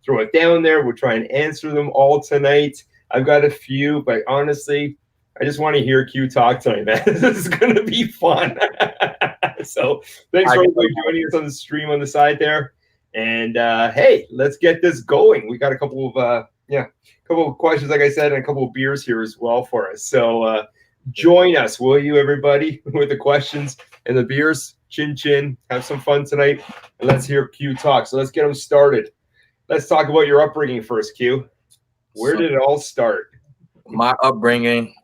throw it down there. We'll try and answer them all tonight. I've got a few, but honestly, I just want to hear Q talk tonight, man. This is going to be fun. So thanks for everybody joining us on the stream on the side there. And hey, let's get this going. We got a couple of questions, like I said, and a couple of beers here as well for us. So join us, will you, everybody, with the questions and the beers. Chin chin. Have some fun tonight, and let's hear Q talk. So let's get them started. Let's talk about your upbringing first, Q. Where did it all start? My upbringing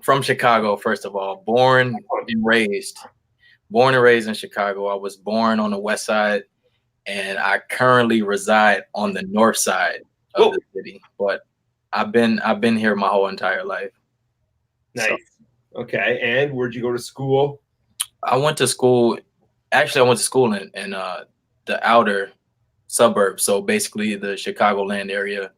from Chicago, first of all. Born and raised in Chicago. I was born on the west side, and I currently reside on the north side of the city. But I've been here my whole entire life. Nice. So, okay. And where'd you go to school? I went to school. Actually, I went to school in the outer suburbs. So basically the Chicagoland area.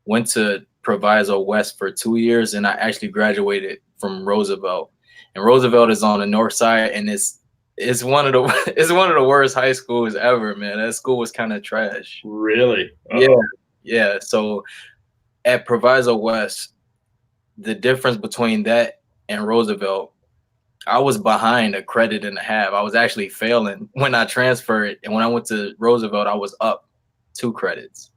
Went to Proviso West for 2 years, and I actually graduated from Roosevelt. And Roosevelt is on the north side, and it's one of the worst high schools ever, man. That school was kind of trash. Really? Yeah. So at Proviso West, the difference between that and Roosevelt, I was behind a credit and a half. I was actually failing when I transferred, and when I went to Roosevelt, I was up 2 credits.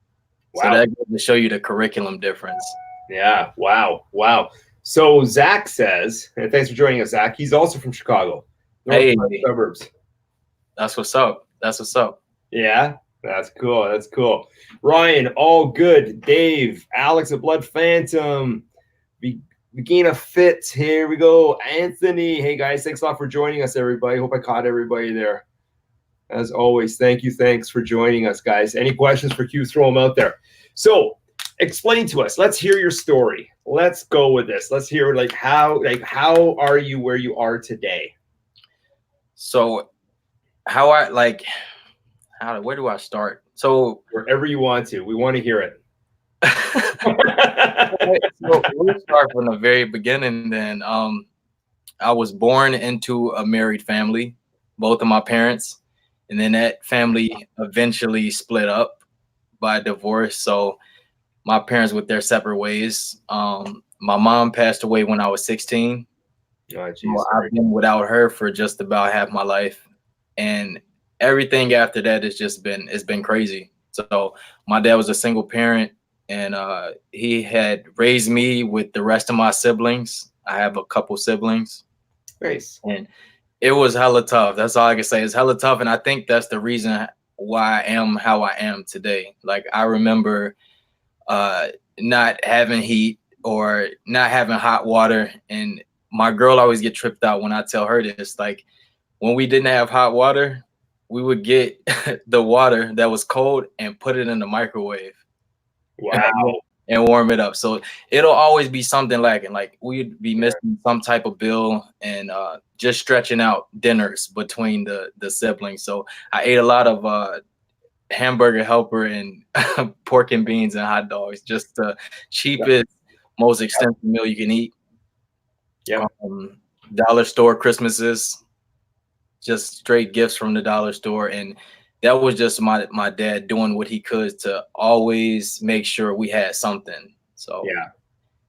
Wow. So that goes to show you the curriculum difference. Yeah. Wow. So Zach says, and thanks for joining us, Zach. He's also from Chicago. Hey, suburbs. That's what's up. Yeah. That's cool. Ryan, all good. Dave, Alex, a Blood Phantom. Begina Fitz, here we go. Anthony, hey guys, thanks a lot for joining us, everybody. Hope I caught everybody there. As always, thanks for joining us, guys. Any questions for Q, throw them out there. So explain to us. Let's hear your story. Let's go with this. Let's hear how are you where you are today? So where do I start? So wherever you want to. We want to hear it. So we'll start from the very beginning then. I was born into a married family, both of my parents. And then that family eventually split up by divorce. So my parents went their separate ways. My mom passed away when I was 16. Oh, geez, so I've been without her for just about half my life. And everything after that it's been crazy. So my dad was a single parent, and he had raised me with the rest of my siblings. I have a couple siblings. Nice. And it was hella tough. That's all I can say. It's hella tough. And I think that's the reason why I am how I am today. Like, I remember not having heat or not having hot water. And my girl always get tripped out when I tell her this. Like, when we didn't have hot water, we would get the water that was cold and put it in the microwave. Wow. And warm it up. So it'll always be something lacking. Like, we'd be missing some type of bill, and just stretching out dinners between the siblings. So I ate a lot of hamburger helper and pork and beans and hot dogs, just the cheapest, most expensive meal you can eat. Yeah. Dollar store Christmases, just straight gifts from the dollar store. And that was just my dad doing what he could to always make sure we had something. So yeah,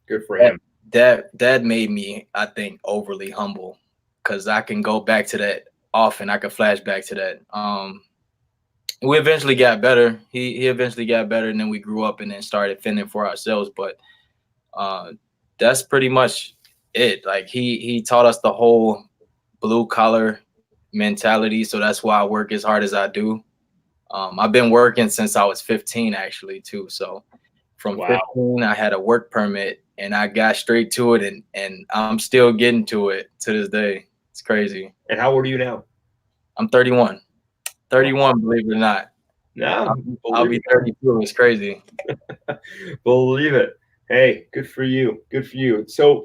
good for him. That made me, I think, overly humble, because I can go back to that often. I could flash back to that. We eventually got better. He eventually got better, and then we grew up and then started fending for ourselves. But that's pretty much it. Like, he taught us the whole blue collar mentality. So that's why I work as hard as I do. I've been working since I was 15, actually, too. So from 15, I had a work permit, and I got straight to it, and I'm still getting to it to this day. It's crazy. And how old are you now? I'm 31. 31, believe it or not. No, I'll be 32. It's crazy. Believe it. Hey, good for you. Good for you. So,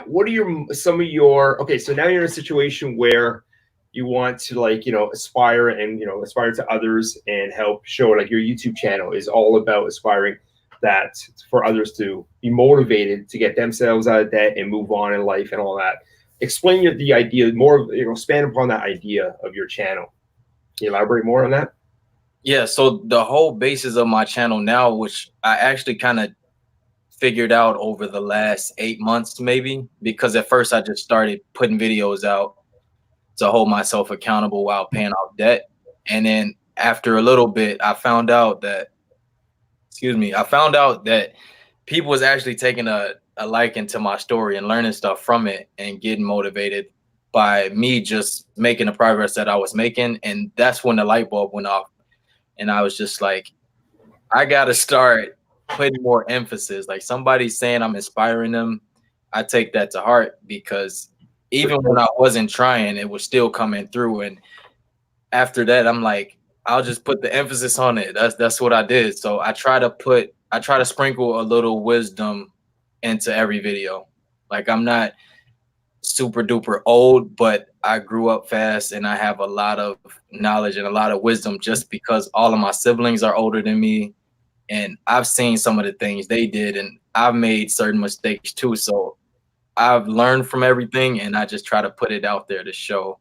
what are some of your, okay, so now you're in a situation where you want to, like, aspire and, aspire to others and help show, like, your YouTube channel is all about aspiring that for others to be motivated to get themselves out of debt and move on in life and all that. Explain the idea more, expand upon that idea of your channel. Can you elaborate more on that? Yeah, so the whole basis of my channel now, which I actually kind of figured out over the last 8 months, maybe, because at first I just started putting videos out to hold myself accountable while paying off debt. And then after a little bit, I found out that, I found out that people was actually taking a liking to my story and learning stuff from it and getting motivated by me just making the progress that I was making. And that's when the light bulb went off. And I was just like, I gotta start putting more emphasis. Like somebody saying I'm inspiring them, I take that to heart, because even when I wasn't trying, it was still coming through. And after that, I'm like, I'll just put the emphasis on it. That's what I did. So I try to sprinkle a little wisdom into every video. Like I'm not super duper old, but I grew up fast and I have a lot of knowledge and a lot of wisdom just because all of my siblings are older than me. And I've seen some of the things they did, and I've made certain mistakes too. So I've learned from everything, and I just try to put it out there to show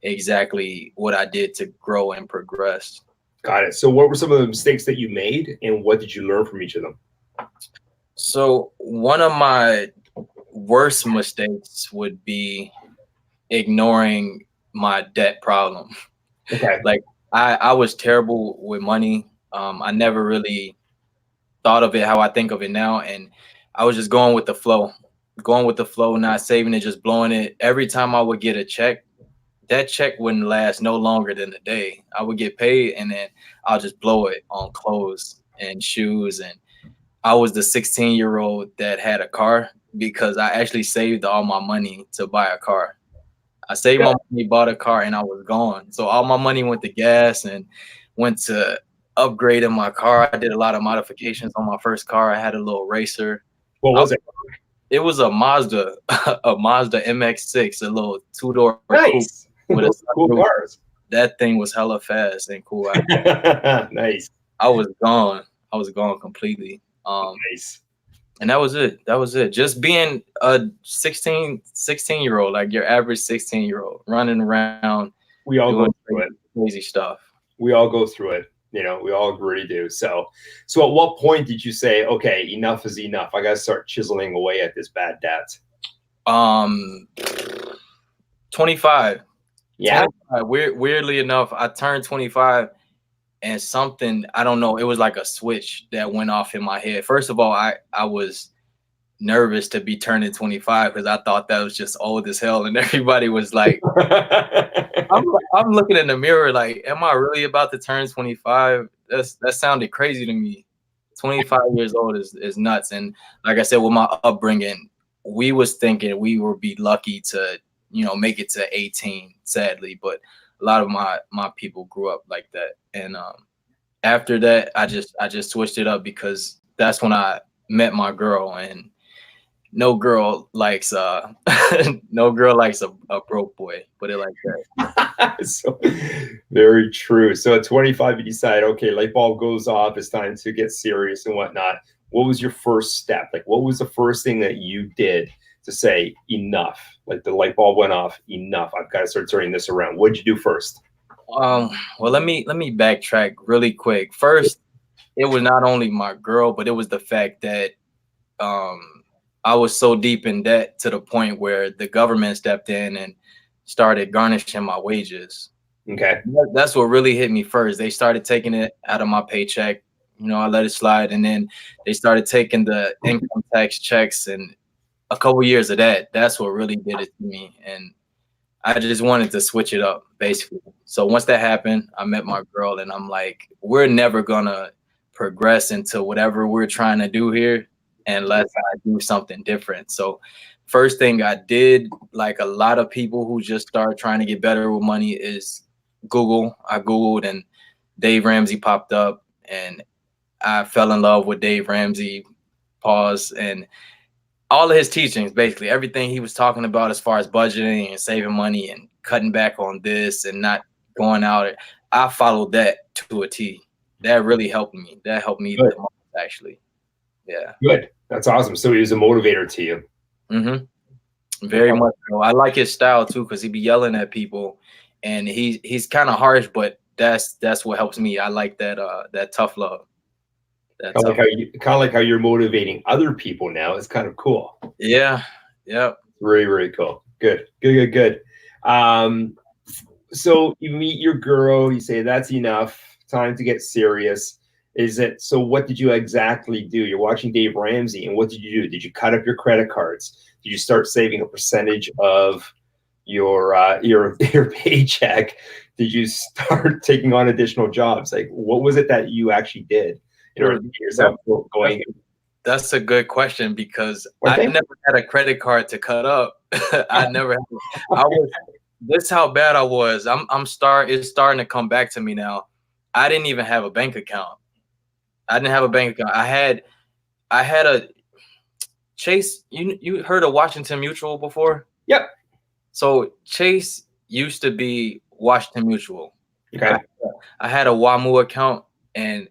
exactly what I did to grow and progress. Got it. So what were some of the mistakes that you made, and what did you learn from each of them? So one of my worst mistakes would be ignoring my debt problem. Okay. Like I was terrible with money. I never really thought of it how I think of it now, and I was just going with the flow, not saving it, just blowing it. Every time I would get a check, that check wouldn't last no longer than a day. I would get paid and then I'll just blow it on clothes and shoes. And I was the 16-year-old that had a car because I actually saved all my money to buy a car. I saved my money, bought a car, and I was gone. So all my money went to gas and went to upgrading my car. I did a lot of modifications on my first car. I had a little racer. What was it? It was a Mazda, a Mazda MX-6, a little two-door Nice. coupe with a Cool cars. That thing was hella fast and cool. Nice. I was gone. I was gone completely. Nice. And that was it. That was it. Just being a 16-year-old, like your average 16-year-old, running around. We all go through it. Crazy stuff. We all go through it. You know, we all really do. So at what point did you say, okay, enough is enough? I got to start chiseling away at this bad debt? 25. Yeah. 25. Weirdly enough, I turned 25 and something, I don't know, it was like a switch that went off in my head. First of all, I was nervous to be turning 25 because I thought that was just old as hell. And everybody was like, I'm looking in the mirror like, am I really about to turn 25? That sounded crazy to me. 25 years old is nuts. And like I said, with my upbringing, we was thinking we would be lucky to, make it to 18, sadly. But a lot of my people grew up like that. And after that, I just switched it up because that's when I met my girl, and no girl likes no girl likes a broke boy. Put it like that. So very true. So at 25, you decide, okay, light bulb goes off. It's time to get serious and whatnot. What was your first step? Like, what was the first thing that you did to say enough? Like the light bulb went off. Enough. I've got to start turning this around. What did you do first? Well, let me backtrack really quick. First, it was not only my girl, but it was the fact that I was so deep in debt to the point where the government stepped in and started garnishing my wages. Okay. That's what really hit me first. They started taking it out of my paycheck. I let it slide. And then they started taking the income tax checks, and a couple years of that. That's what really did it to me. And I just wanted to switch it up, basically. So once that happened, I met my girl, and I'm like, we're never going to progress into whatever we're trying to do here unless I do something different. So first thing I did, like a lot of people who just start trying to get better with money, is Google. I Googled and Dave Ramsey popped up, and I fell in love with Dave Ramsey, and all of his teachings, basically everything he was talking about as far as budgeting and saving money and cutting back on this and not going out. I followed that to a T. That really helped me. That helped me the most, actually. Yeah. Good. That's awesome. So he was a motivator to you. Mm-hmm. Very much so. I like his style too, because he be yelling at people, and he's kind of harsh, but that's what helps me. I like that tough love. That Kind of like tough. kind of like how you're motivating other people now. It's kind of cool. Yeah. Yep. Very cool. Good. So you meet your girl, you say that's enough, time to get serious. Is it so? What did you exactly do? You're watching Dave Ramsey, and what did you do? Did you cut up your credit cards? Did you start saving a percentage of your paycheck? Did you start taking on additional jobs? Like, what was it that you actually did in order to get yourself going? That's a good question, because Well, I never had a credit card to cut up. I never had. I was. This is how bad I was. It's starting to come back to me now. I didn't even have a bank account. I didn't have a bank account. I had a Chase. You heard of Washington Mutual before? Yep. So Chase used to be Washington Mutual. Okay. I had a WAMU account, and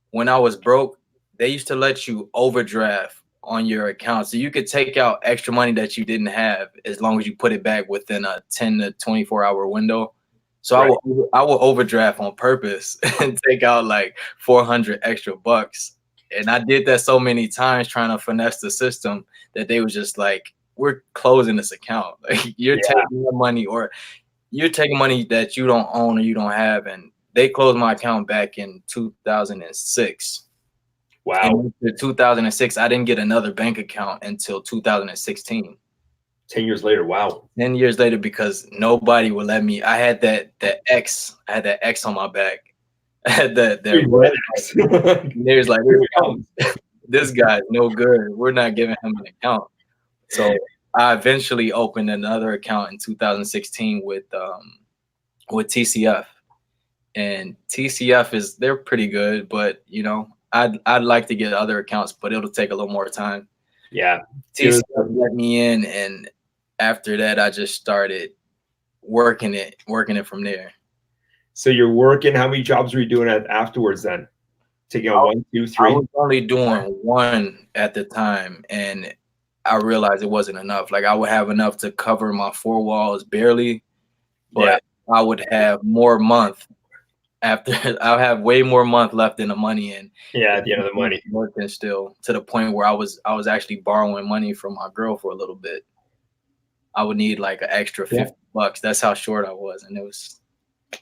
when I was broke, they used to let you overdraft on your account, so you could take out extra money that you didn't have as long as you put it back within a 10 to 24-hour window. So right. I will overdraft on purpose and take out like 400 extra bucks. And I did that so many times trying to finesse the system that they was just like, we're closing this account. Like, you're taking the money, or you're taking money that you don't own or you don't have. And they closed my account back in 2006. Wow. And in 2006, I didn't get another bank account until 2016. 10 years later. Wow. 10 years later, because nobody would let me. I had that X. I had that X on my back. I had that X. There's like, this guy's no good. We're not giving him an account. So I eventually opened another account in 2016 with TCF. And TCF they're pretty good, but you know, I'd like to get other accounts, but it'll take a little more time. Yeah. TCF let me in, and after that, I just started working it from there. So you're working. How many jobs were you doing afterwards then? Taking on 1, 2, 3? I was only doing one at the time, and I realized it wasn't enough. Like, I would have enough to cover my 4 walls barely, but I would have more month after. I'll have way more month left in the money, and at the end of the money, working still, to the point where I was actually borrowing money from my girl for a little bit. I would need like an extra 50 bucks. That's how short I was, and it was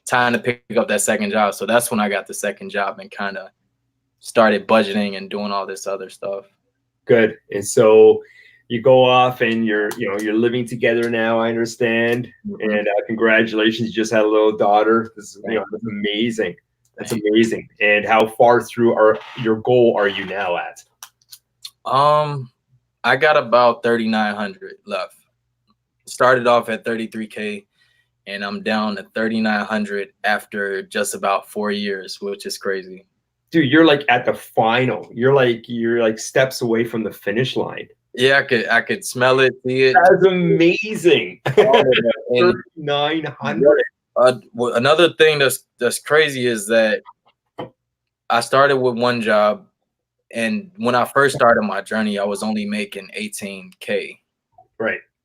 time to pick up that second job. So that's when I got the second job and kind of started budgeting and doing all this other stuff. Good. And so you go off and you're living together now, I understand. Mm-hmm. And congratulations, you just had a little daughter. This is, that's amazing. That's amazing. And how far through your goal are you now at? I got about 3,900 left. Started off at 33K, and I'm down to 3,900 after just about 4 years, which is crazy. Dude, you're like at the final. You're like steps away from the finish line. Yeah, I could smell it, see it. That's amazing. 3,900. Another thing that's crazy is that I started with one job, and when I first started my journey, I was only making 18K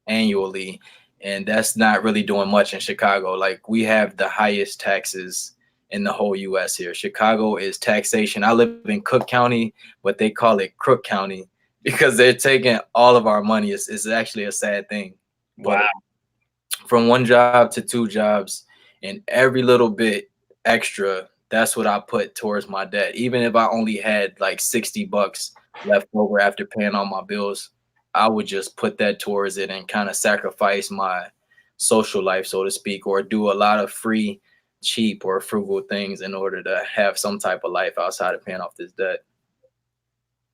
annually, and that's not really doing much in Chicago. Like, we have the highest taxes in the whole U.S. here. Chicago is taxation. I live in Cook County, but they call it Crook County because they're taking all of our money. It's actually a sad thing. Wow. But from one job to 2 jobs, and every little bit extra, that's what I put towards my debt. Even if I only had like 60 bucks left over after paying all my bills, I would just put that towards it and kind of sacrifice my social life, so to speak, or do a lot of free, cheap, or frugal things in order to have some type of life outside of paying off this debt.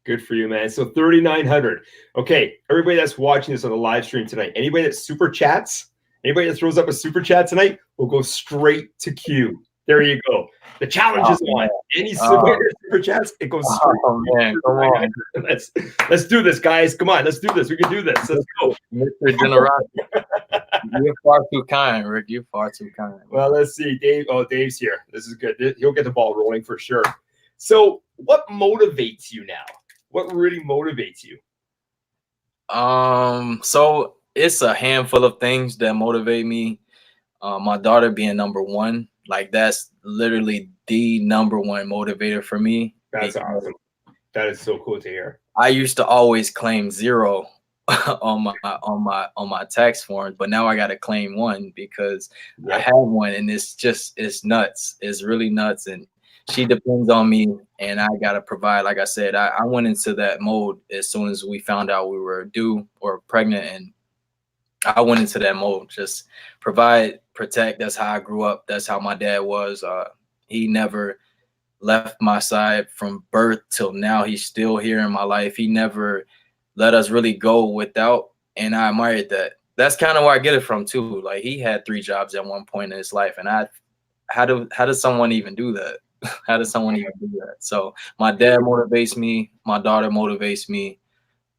Good for you, man. So 3,900. Okay, everybody that's watching this on the live stream tonight, anybody that super chats, anybody that throws up a super chat tonight, will go straight to Q. There you go. The challenge is on. Any super chats, it goes straight. Oh man, come on. Let's do this, guys. Come on, let's do this. We can do this. Let's go. Mr. Generosity. You're far too kind, Rick. You're far too kind. Well, let's see. Dave. Oh, Dave's here. This is good. He'll get the ball rolling for sure. So what motivates you now? What really motivates you? So it's a handful of things that motivate me. My daughter being number one. Like that's literally the #1 motivator for me. That's awesome. That is so cool to hear. I used to always claim 0 on my tax forms, but now I got to claim 1 because I have 1, and it's nuts. It's really nuts, and she depends on me, and I got to provide. Like I said, I went into that mode as soon as we found out we were due or pregnant, and I went into that mode. Just provide, protect. That's how I grew up. That's how my dad was. He never left my side from birth till now. He's still here in my life. He never let us really go without, and I admired that. That's kind of where I get it from too. Like he had 3 jobs at one point in his life, and how does someone even do that? How does someone even do that? So my dad motivates me. My daughter motivates me.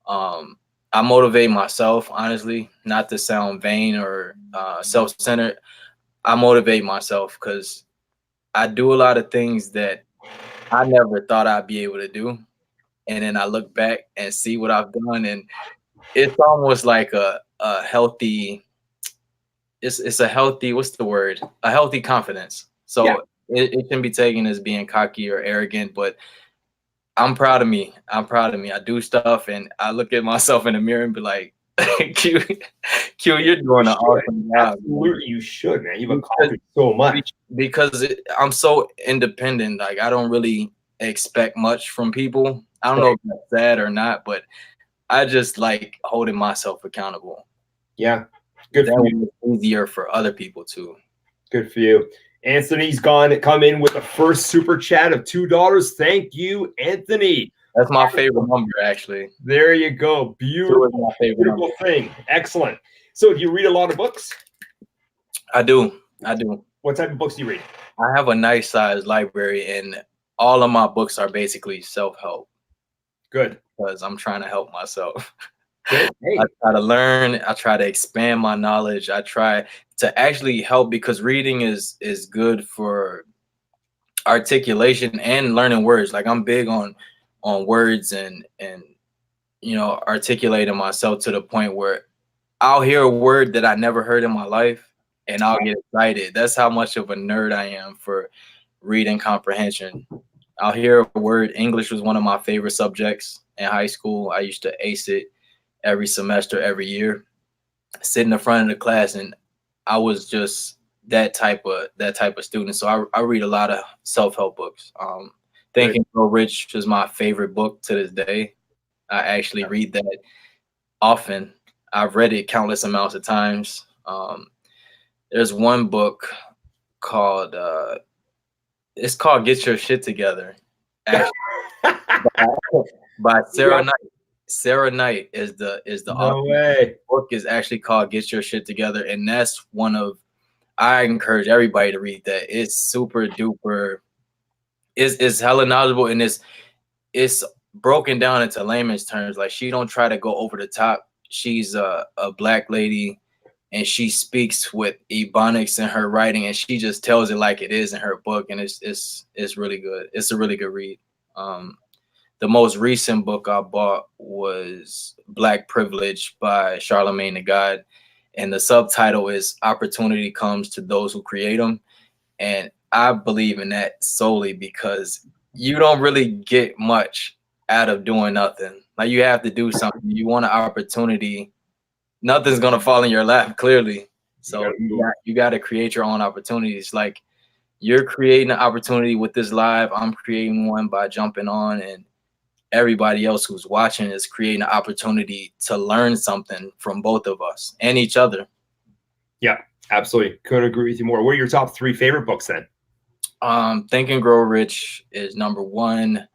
I motivate myself, honestly, not to sound vain or self-centered. I motivate myself because I do a lot of things that I never thought I'd be able to do. And then I look back and see what I've done. And it's almost like a healthy, it's a healthy, what's the word? A healthy confidence. So it shouldn't be taken as being cocky or arrogant, but I'm proud of me. I'm proud of me. I do stuff and I look at myself in the mirror and be like, Q, you're doing an awesome job. Absolutely, you should, man. You've accomplished so much. Because I'm so independent. Like I don't really expect much from people. I don't know if that's sad or not, but I just like holding myself accountable. Yeah, good that for you. It's easier for other people too. Good for you. Anthony's come in with the first super chat of $2. Thank you, Anthony. That's my favorite number, actually. There you go. Beautiful, beautiful thing. Excellent. So, do you read a lot of books? I do. What type of books do you read? I have a nice sized library, and all of my books are basically self-help. Good. Because I'm trying to help myself. Good. Hey. I try to learn. I try to expand my knowledge. I try to actually help because reading is good for articulation and learning words. Like I'm big on words and articulating myself to the point where I'll hear a word that I never heard in my life and I'll get excited. That's how much of a nerd I am for reading comprehension. I'll hear a word. English was one of my favorite subjects in high school. I used to ace it every semester, every year, sit in the front of the class, and I was just that type of student. So I read a lot of self-help books. Think and Grow Rich is my favorite book to this day. I actually read that often. I've read it countless amounts of times. There's one book called it's called Get Your Shit Together, actually, by Sarah Knight. Sarah Knight is the author. The book is actually called Get Your Shit Together, and that's one of, I encourage everybody to read that. It's super duper. It's hella knowledgeable, and it's broken down into layman's terms. Like she don't try to go over the top. She's a black lady, and she speaks with ebonics in her writing, and she just tells it like it is in her book, and it's really good. It's a really good read. The most recent book I bought was Black Privilege by Charlemagne the God. And the subtitle is Opportunity Comes to Those Who Create Them. And I believe in that solely because you don't really get much out of doing nothing. Like you have to do something. You want an opportunity. Nothing's going to fall in your lap, clearly. So you got to create your own opportunities. Like you're creating an opportunity with this live. I'm creating one by jumping on, and everybody else who's watching is creating an opportunity to learn something from both of us and each other. Yeah, absolutely. Couldn't agree with you more. What are your top 3 favorite books then? Think and Grow Rich is #1.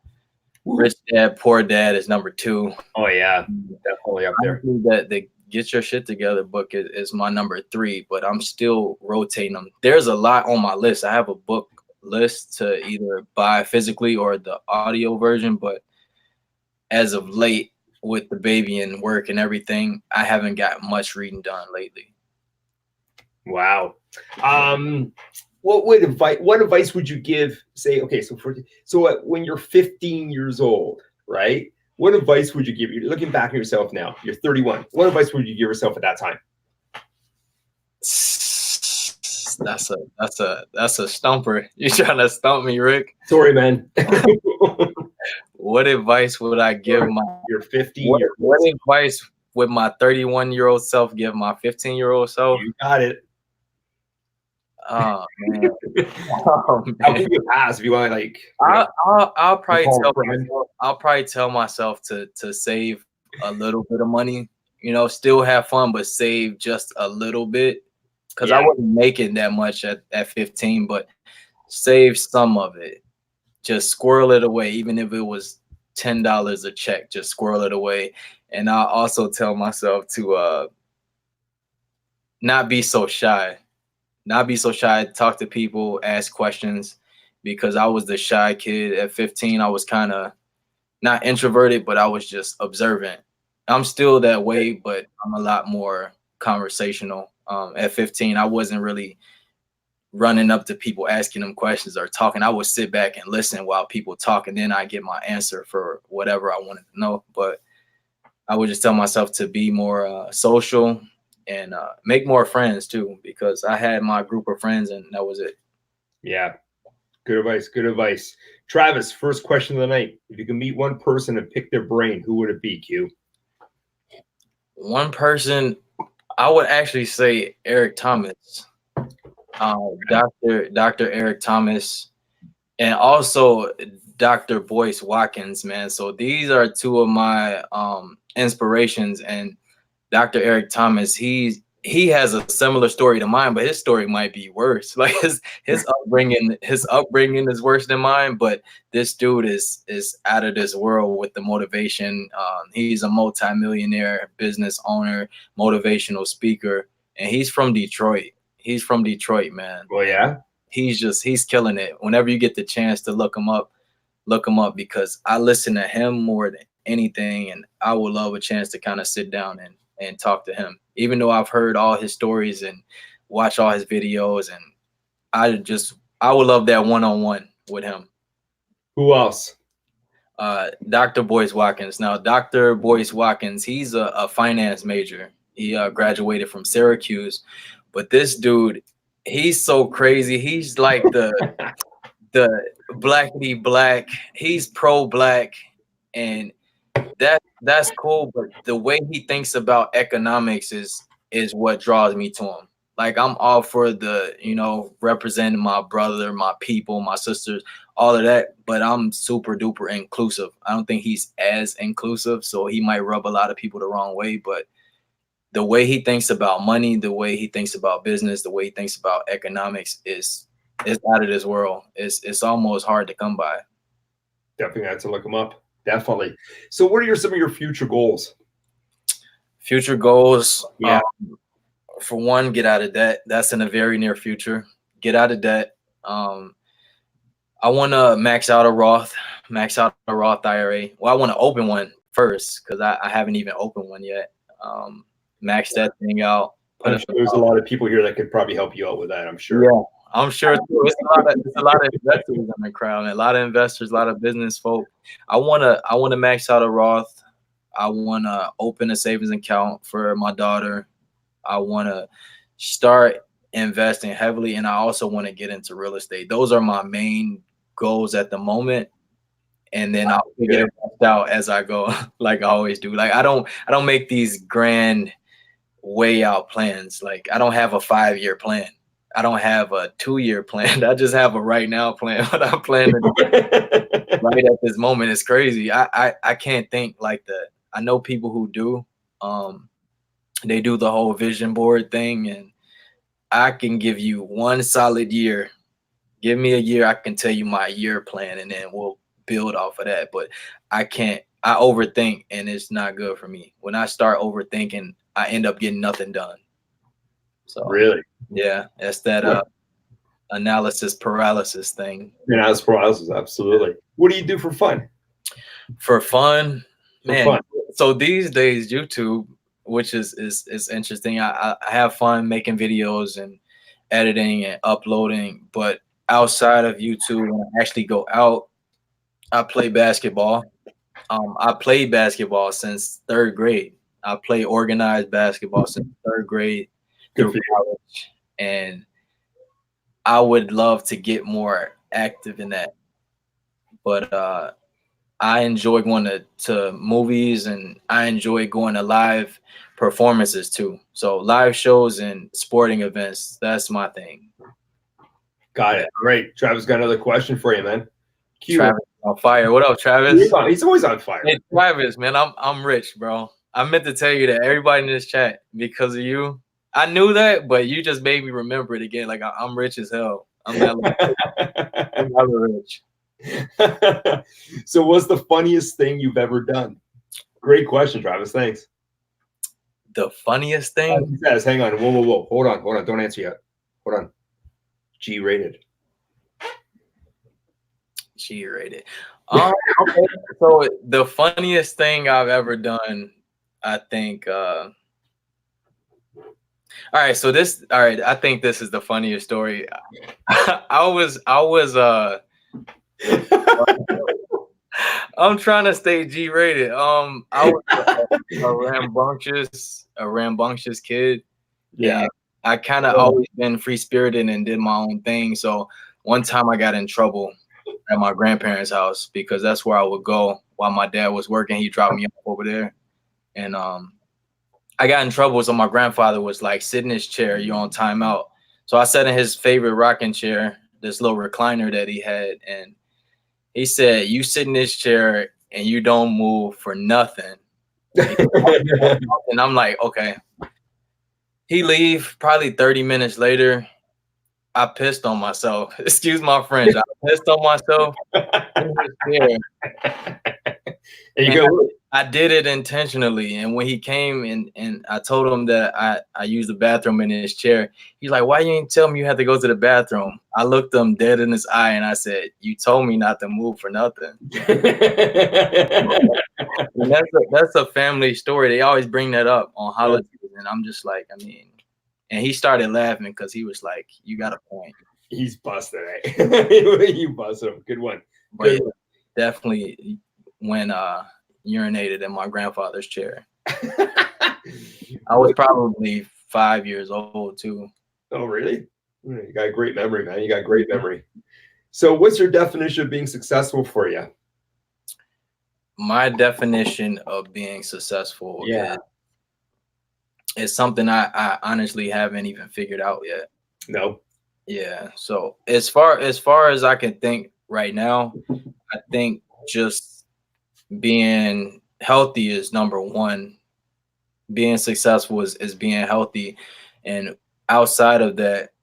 Rich Dad, Poor Dad is #2. Oh yeah, definitely up there. The Get Your Shit Together book is my #3, but I'm still rotating them. There's a lot on my list. I have a book list to either buy physically or the audio version, but as of late, with the baby and work and everything, I haven't got much reading done lately. Wow. What advice would you give? Say, okay, so when you're 15 years old, right? What advice would you give? You're looking back at yourself now. You're 31. What advice would you give yourself at that time? That's a stumper. You trying to stump me, Rick? Sorry, man. What advice would I give my your 50-year-old? What advice would my 31-year-old self give my 15-year-old self? You got it. Oh man. Oh, man. I'll give you a pass if you want. Like, I'll probably tell myself to save a little bit of money. You know, still have fun, but save just a little bit, because I wasn't making that much at 15. But save some of it. Just squirrel it away, even if it was $10 a check. Just squirrel it away. And I'll also tell myself to not be so shy. Not be so shy, talk to people, ask questions, because I was the shy kid at 15. I was kind of not introverted, but I was just observant. I'm still that way, but I'm a lot more conversational. At 15, I wasn't really running up to people, asking them questions or talking. I would sit back and listen while people talk, and then I get my answer for whatever I wanted to know. But I would just tell myself to be more social, and make more friends too, because I had my group of friends and that was it. Yeah. Good advice. Good advice. Travis, first question of the night. If you can meet one person and pick their brain, who would it be, Q? One person, I would actually say Eric Thomas. Dr. Eric Thomas, and also Dr. Boyce Watkins, man. So these are two of my inspirations. And Dr. Eric Thomas, he has a similar story to mine, but his story might be worse. Like his upbringing is worse than mine, but this dude is out of this world with the motivation. He's a multimillionaire business owner, motivational speaker, and he's from Detroit. He's from Detroit, man. Oh yeah. He's killing it. Whenever you get the chance to look him up, because I listen to him more than anything, and I would love a chance to kind of sit down and talk to him, even though I've heard all his stories and watch all his videos, and I would love that one-on-one with him. Who else? Dr. Boyce Watkins. Now, Dr. Boyce Watkins, he's a finance major. He graduated from Syracuse, but this dude, he's so crazy. He's like the blackity black. He's pro-black, and that's cool, but the way he thinks about economics is what draws me to him. Like, I'm all for the, representing my brother, my people, my sisters, all of that, but I'm super duper inclusive. I don't think he's as inclusive, so he might rub a lot of people the wrong way, but the way he thinks about money, the way he thinks about business, the way he thinks about economics is out of this world. It's almost hard to come by. Definitely have to look him up. Definitely. So what are some of your future goals? Future goals? Yeah. For one, get out of debt. That's in the very near future. Get out of debt. I want to max out a Roth IRA. Well, I want to open one first, because I haven't even opened one yet. Max that thing out. I'm sure there's a lot of people here that could probably help you out with that, I'm sure. Yeah, I'm sure too. It's a lot of investors in the crowd, and a lot of investors, a lot of business folk. I wanna max out a Roth. I wanna open a savings account for my daughter. I wanna start investing heavily, and I also want to get into real estate. Those are my main goals at the moment, and then I'll figure it out as I go, like I always do. Like I don't make these grand way out plans. Like I don't have a 5-year plan. I don't have a 2-year plan. I just have a right now plan. What I'm planning right at this moment is crazy. I can't think like that. I know people who do. They do the whole vision board thing, and I can give you one solid year. Give me a year, I can tell you my year plan, and then we'll build off of that. But I can't. I overthink, and it's not good for me. When I start overthinking, I end up getting nothing done. So really, yeah, that's that analysis paralysis thing. Analysis paralysis, absolutely. What do you do for fun? For fun, man. So these days, YouTube, which is interesting. I have fun making videos and editing and uploading, but outside of YouTube, when I actually go out, I play basketball. I played basketball since 3rd grade. I play organized basketball since 3rd grade through college, and I would love to get more active in that. But I enjoy going to movies, and I enjoy going to live performances too. So live shows and sporting events, that's my thing. Got it. All right. Travis got another question for you, man. Travis on fire. What up, Travis? He's always on fire. Hey, Travis, man, I'm rich, bro. I meant to tell you that everybody in this chat, because of you. I knew that, but you just made me remember it again. Like I'm rich as hell. I'm hella rich. So what's the funniest thing you've ever done? Great question, Travis. Thanks. The funniest thing? He says, hang on. Whoa. Hold on. Don't answer yet. Hold on. G-rated. G-rated. Okay. So the funniest thing I've ever done, I think. All right. So I think this is the funniest story. I was. I'm trying to stay G-rated. I was a rambunctious kid. Yeah. I kind of always been free-spirited and did my own thing. So one time I got in trouble at my grandparents' house because that's where I would go while my dad was working. He dropped me off over there. And I got in trouble. So my grandfather was like, sit in his chair, you're on timeout. So I sat in his favorite rocking chair, this little recliner that he had. And he said, you sit in this chair and you don't move for nothing. And I'm like, okay. He leave. Probably 30 minutes later, I pissed on myself. Excuse my French. I pissed on myself. I did it intentionally. And when he came and I told him that I used the bathroom in his chair, he's like, why you ain't tell me you had to go to the bathroom? I looked him dead in his eye and I said, you told me not to move for nothing. And that's a family story. They always bring that up on holidays. And I'm just like, I mean, and he started laughing because he was like, you got a point. He's busted, eh? You busted him. Good one. But definitely when urinated in my grandfather's chair. I was probably 5 years old too. Oh, really? You got a great memory, man. You got great memory. So what's your definition of being successful for you? My definition of being successful is something I honestly haven't even figured out yet. No. Yeah. So as far as I can think right now, I think just being healthy is number one. Being successful is being healthy. And outside of that,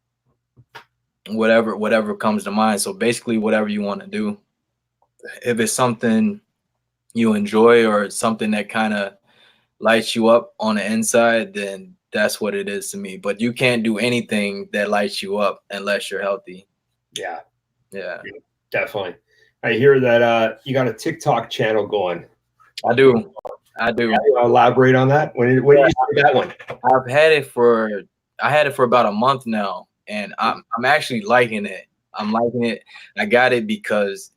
whatever comes to mind. So basically whatever you want to do. If it's something you enjoy or something that kind of lights you up on the inside, then that's what it is to me. But you can't do anything that lights you up unless you're healthy. Yeah. Definitely. I hear that you got a TikTok channel going. I do. You elaborate on that? When did you start that one? I had it for about a month now, and I'm actually liking it. I'm liking it. I got it because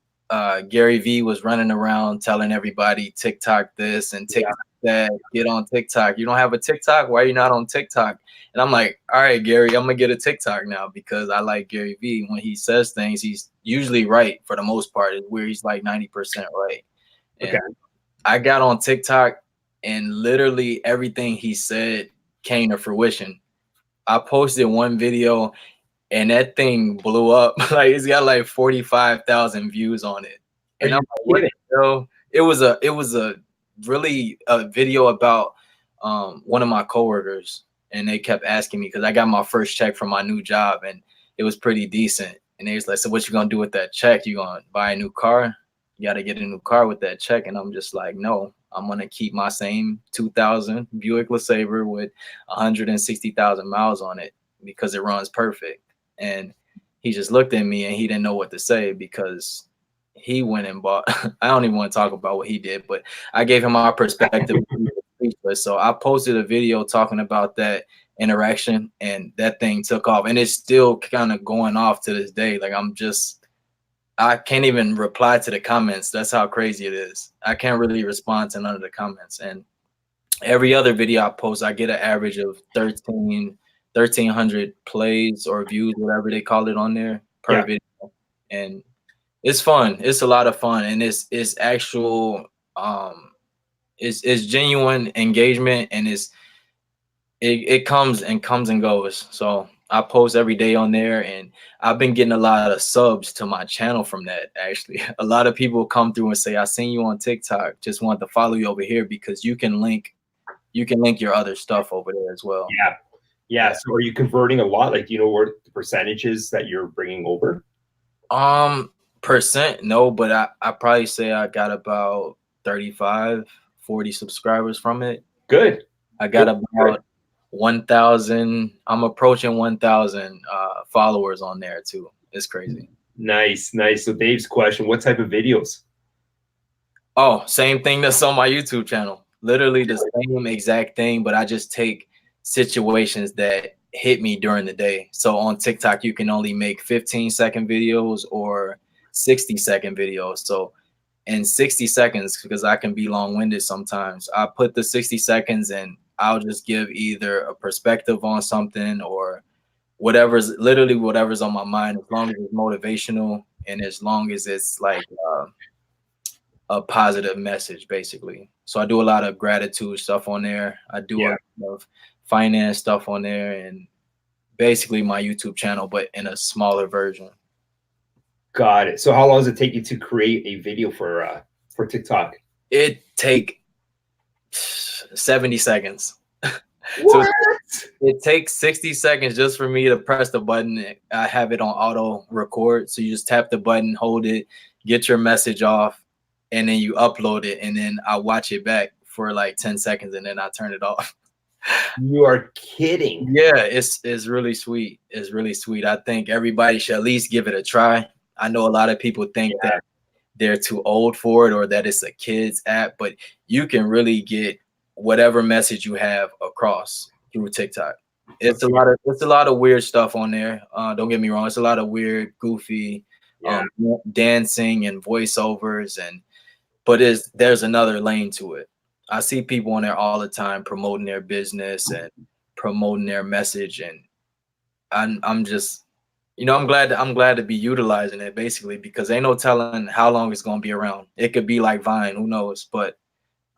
Gary V was running around telling everybody TikTok this and TikTok that. Get on TikTok. You don't have a TikTok? Why are you not on TikTok? And I'm like, all right, Gary, I'm gonna get a TikTok now because I like Gary V. When he says things, he's usually right for the most part. Where he's like 90% right. And I got on TikTok and literally everything he said came to fruition. I posted one video and that thing blew up. Like it's got like 45,000 views on it. And I'm like, what the hell? It was a video about one of my coworkers, and they kept asking me because I got my first check from my new job and it was pretty decent. And they was like, so what you gonna do with that check? You gonna buy a new car? You gotta get a new car with that check. And I'm just like, no, I'm gonna keep my same 2000 Buick LeSabre with 160,000 miles on it because it runs perfect. And he just looked at me and he didn't know what to say because he went and bought. I don't even want to talk about what he did, but I gave him our perspective. So I posted a video talking about that interaction, and that thing took off, and it's still kind of going off to this day. Like I can't even reply to the comments. That's how crazy it is. I can't really respond to none of the comments. And every other video I post, I get an average of 13 1,300 plays or views, whatever they call it on there per Yeah. video. And it's fun. It's a lot of fun. And it's actual, it's genuine engagement, and it comes and goes. So I post every day on there, and I've been getting a lot of subs to my channel from that. Actually, a lot of people come through and say, "I seen you on TikTok. Just want to follow you over here because you can link your other stuff over there as well." Yeah. Yeah. So are you converting a lot? Like, do you know what the percentages that you're bringing over? Percent, no, but I probably say I got about 35, 40 subscribers from it. Good. I got Good. about 1,000. I'm approaching 1,000 followers on there too. It's crazy. Nice. Nice. So Dave's question, what type of videos? Oh, same thing that's on my YouTube channel. Literally the same exact thing, but I just take situations that hit me during the day. So on TikTok, you can only make 15-second videos or 60-second videos. So in 60 seconds, because I can be long-winded sometimes, I put the 60 seconds and I'll just give either a perspective on something or whatever's on my mind, as long as it's motivational and as long as it's like a positive message, basically. So I do a lot of gratitude stuff on there. I do a lot of finance stuff on there, and basically my YouTube channel, but in a smaller version. Got it. So how long does it take you to create a video for TikTok? It take 70 seconds. What? So it takes 60 seconds just for me to press the button. I have it on auto record. So you just tap the button, hold it, get your message off, and then you upload it. And then I watch it back for like 10 seconds and then I turn it off. You are kidding. Yeah, it's really sweet. It's really sweet. I think everybody should at least give it a try. I know a lot of people think that they're too old for it or that it's a kid's app, but you can really get whatever message you have across through TikTok. It's a lot of weird stuff on there. Don't get me wrong. It's a lot of weird, goofy dancing and voiceovers, but there's another lane to it. I see people on there all the time promoting their business and promoting their message, and I'm just, I'm glad to be utilizing it, basically, because ain't no telling how long it's gonna be around. It could be like Vine, who knows? But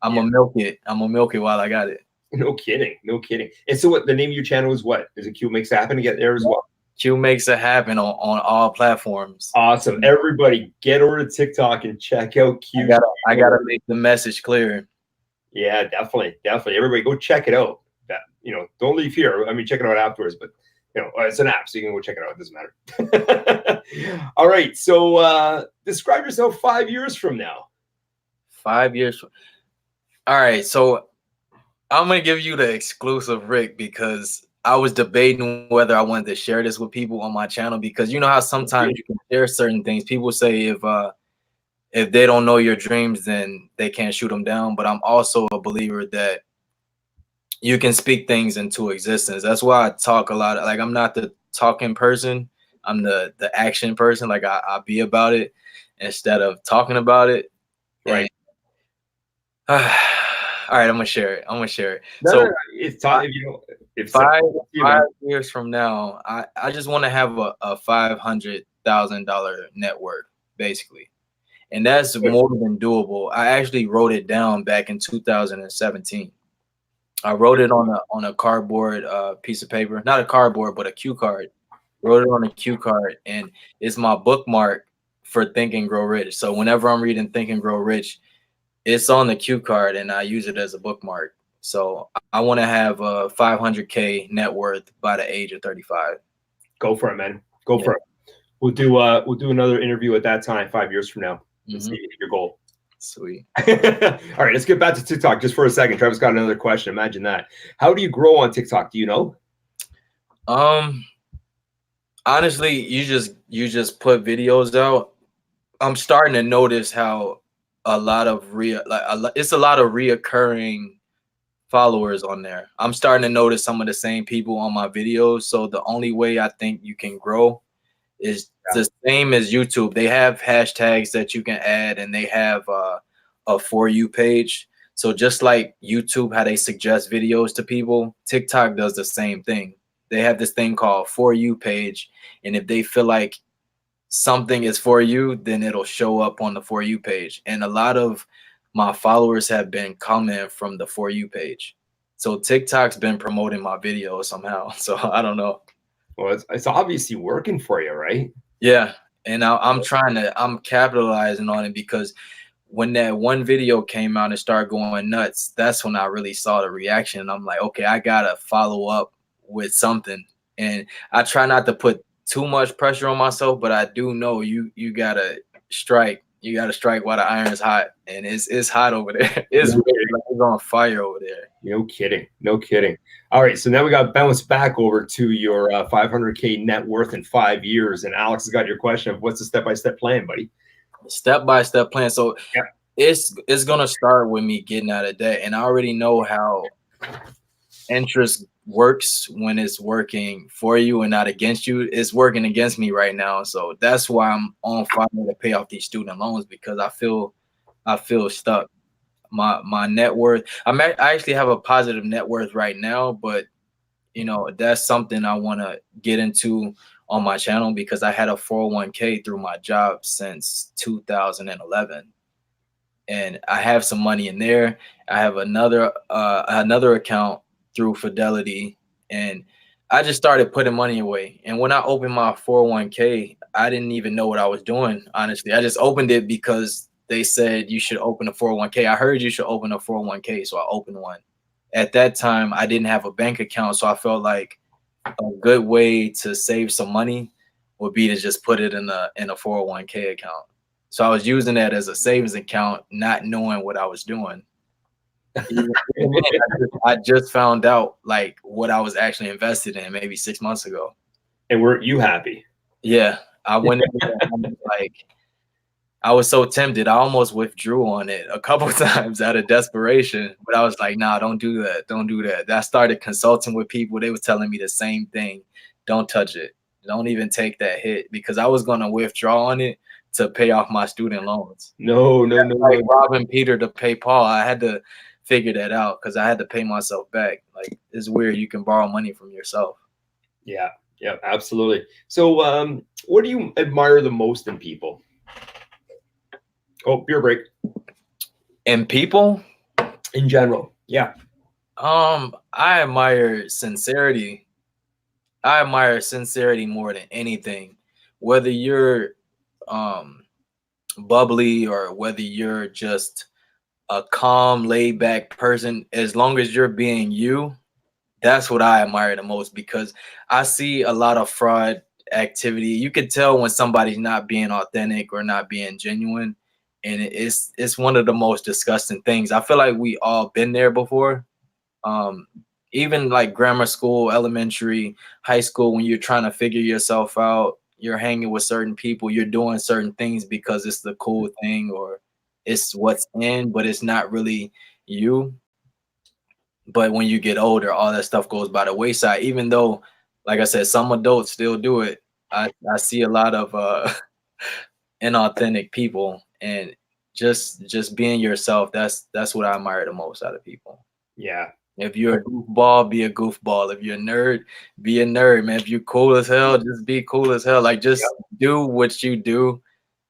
I'm gonna milk it. I'm gonna milk it while I got it. No kidding. No kidding. And so what, the name of your channel is what? Is it Q Makes It Happen to get there as well? Q Makes It Happen on all platforms. Awesome. Everybody get over to TikTok and check out Q. I gotta make the message clear. Yeah, definitely. Definitely. Everybody go check it out. Don't leave here. I mean, check it out afterwards, but it's an app, so you can go check it out. It doesn't matter. All right. So describe yourself 5 years from now. 5 years. All right. So I'm going to give you the exclusive, Rick, because I was debating whether I wanted to share this with people on my channel, because you know how sometimes you can share certain things. People say if they don't know your dreams, then they can't shoot them down. But I'm also a believer that you can speak things into existence. That's why I talk a lot. Like, I'm not the talking person. I'm the action person. Like, I be about it instead of talking about it. Right. All right, I'm gonna share it. No, it's time. If 5 years from now, I just want to have a $500,000 net worth, basically, and that's more than doable. I actually wrote it down back in 2017. I wrote it on a cardboard piece of paper, not a cardboard, but a cue card. Wrote it on a cue card, and it's my bookmark for Think and Grow Rich. So whenever I'm reading Think and Grow Rich, it's on the cue card, and I use it as a bookmark. So I want to have a 500K net worth by the age of 35. Go for it, man. Go for it. We'll do another interview at that time 5 years from now and see your goal. Sweet. All right, let's get back to TikTok just for a second. Travis got another question. Imagine that. How do you grow on TikTok? Do you know? Honestly, you just put videos out. I'm starting to notice how it's a lot of reoccurring followers on there. I'm starting to notice some of the same people on my videos. So the only way I think you can grow is the same as YouTube. They have hashtags that you can add, and they have a For You page. So just like YouTube, how they suggest videos to people, TikTok does the same thing. they have this thing called For You page, and if they feel like something is for you, then it'll show up on the For You page. And a lot of my followers have been coming from the For You page. So TikTok's been promoting my videos somehow. So I don't know. Well, it's obviously working for you, right? Yeah. And I'm capitalizing on it, because when that one video came out and started going nuts, that's when I really saw the reaction. And I'm like, okay, I gotta follow up with something. And I try not to put too much pressure on myself, but I do know you gotta strike. You gotta strike while the iron's hot, and it's hot over there. It's No really, like, it's on fire over there. No kidding. No kidding. All right. So now we got bounced back over to your 500K net worth in 5 years. And Alex has got your question of what's the step-by-step plan, buddy? Step-by-step plan. So Yeah. it's gonna start with me getting out of debt, and I already know how interest works when it's working for you and not against you. It's working against me right now, so that's why I'm on fire to pay off these student loans, because I feel stuck. My net worth, I actually have a positive net worth right now, but you know, that's something I want to get into on my channel, because I had a 401k through my job since 2011. And I have some money in there. I have another account through Fidelity, and I just started putting money away. And when I opened my 401k, I didn't even know what I was doing, honestly. I just opened it because they said you should open a 401k. I heard you should open a 401k, so I opened one. At that time, I didn't have a bank account, so I felt like a good way to save some money would be to just put it in a 401k account. So I was using that as a savings account, not knowing what I was doing. I just found out like what I was actually invested in maybe 6 months ago. And weren't you happy? Yeah, I went in like, I was so tempted. I almost withdrew on it a couple times out of desperation, but I was like, nah, don't do that. Don't do that. I started consulting with people. They were telling me the same thing. Don't touch it. Don't even take that hit, because I was going to withdraw on it to pay off my student loans. No. Like robbing Peter to pay Paul. I had to figure that out, because I had to pay myself back. Like, it's weird. You can borrow money from yourself. Yeah, absolutely. So what do you admire the most in people? Oh, beer break. And people? In general, yeah. I admire sincerity. I admire sincerity more than anything. Whether you're bubbly or whether you're just a calm, laid back person, as long as you're being you, that's what I admire the most, because I see a lot of fraud activity. You could tell when somebody's not being authentic or not being genuine, and it's one of the most disgusting things. I feel like we all been there before. Even like grammar school, elementary, high school, when you're trying to figure yourself out, you're hanging with certain people, you're doing certain things because it's the cool thing or it's what's in, but it's not really you. But when you get older, all that stuff goes by the wayside. Even though, like I said, some adults still do it. I see a lot of inauthentic people, and just being yourself. That's what I admire the most out of people. Yeah. If you're a goofball, be a goofball. If you're a nerd, be a nerd, man. If you're cool as hell, just be cool as hell. Like, just do what you do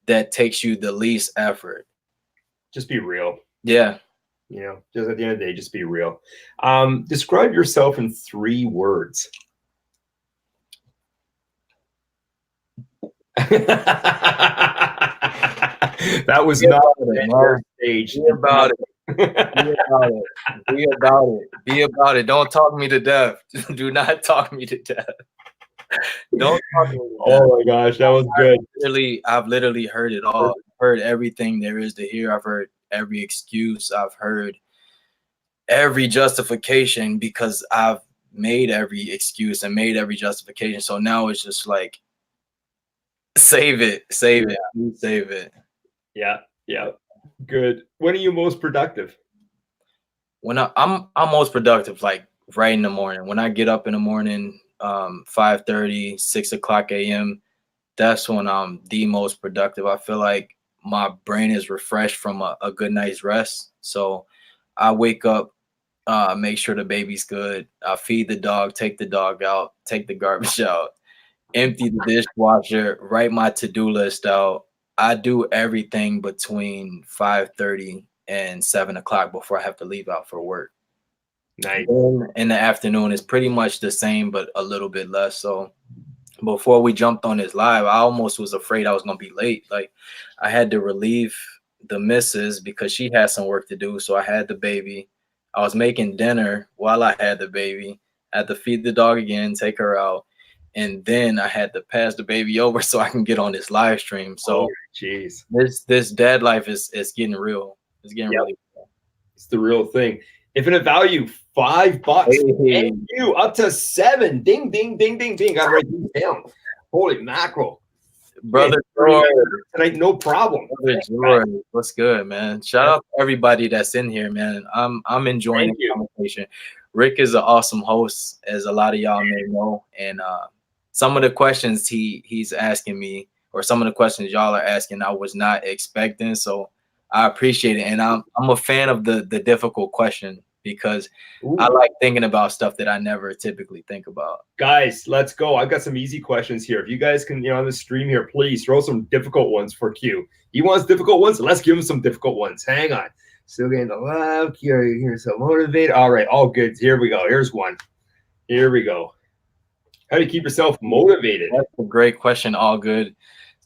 that takes you the least effort. Just be real. Yeah. You know, just at the end of the day, just be real. Describe yourself in 3 words. That was not the stage. Be about it. Be about it. Be about it. Be about it. Don't talk me to death. Do not talk me to death. Don't talk me to death. Oh my gosh, that was good. I've literally heard it all. I've heard everything there is to hear. I've heard every excuse. I've heard every justification, because I've made every excuse and made every justification. So now it's just like, save it. Save it. Save it. Yeah. Good. When are you most productive? When I'm most productive, like right in the morning. When I get up in the morning, 5:30, 6 o'clock a.m., that's when I'm the most productive. I feel like my brain is refreshed from a good night's rest. So I wake up make sure the baby's good. I feed the dog, take the dog out, take the garbage out, empty the dishwasher, write my to-do list out. I do everything between 5:30 and 7 o'clock before I have to leave out for work. Nice. Then in the afternoon, it's pretty much the same, but a little bit less. So before we jumped on this live, I almost was afraid I was gonna be late. Like I had to relieve the missus because she had some work to do. So I had the baby. I was making dinner while I had the baby. I had to feed the dog again, take her out, and then I had to pass the baby over so I can get on this live stream. So jeez, this dad life is getting real. It's getting really real. It's the real thing. Infinite value, $5. Hey. Thank you. Up to 7. Ding, ding, ding, ding, ding. Gotta write these down. Holy mackerel. Brother tonight, no problem. Brother George, what's good, man? Shout out to everybody that's in here, man. I'm enjoying the conversation. Rick is an awesome host, as a lot of y'all may know. And some of the questions he's asking me, or some of the questions y'all are asking, I was not expecting. So I appreciate it. And I'm a fan of the difficult question, because I like thinking about stuff that I never typically think about. Guys, let's go. I've got some easy questions here. If you guys can, on the stream here, please throw some difficult ones for Q. He wants difficult ones. Let's give him some difficult ones. Hang on. Still getting the love. Q, you're so motivated. All right, all good. Here we go. Here's one. Here we go. How do you keep yourself motivated? That's a great question. All good.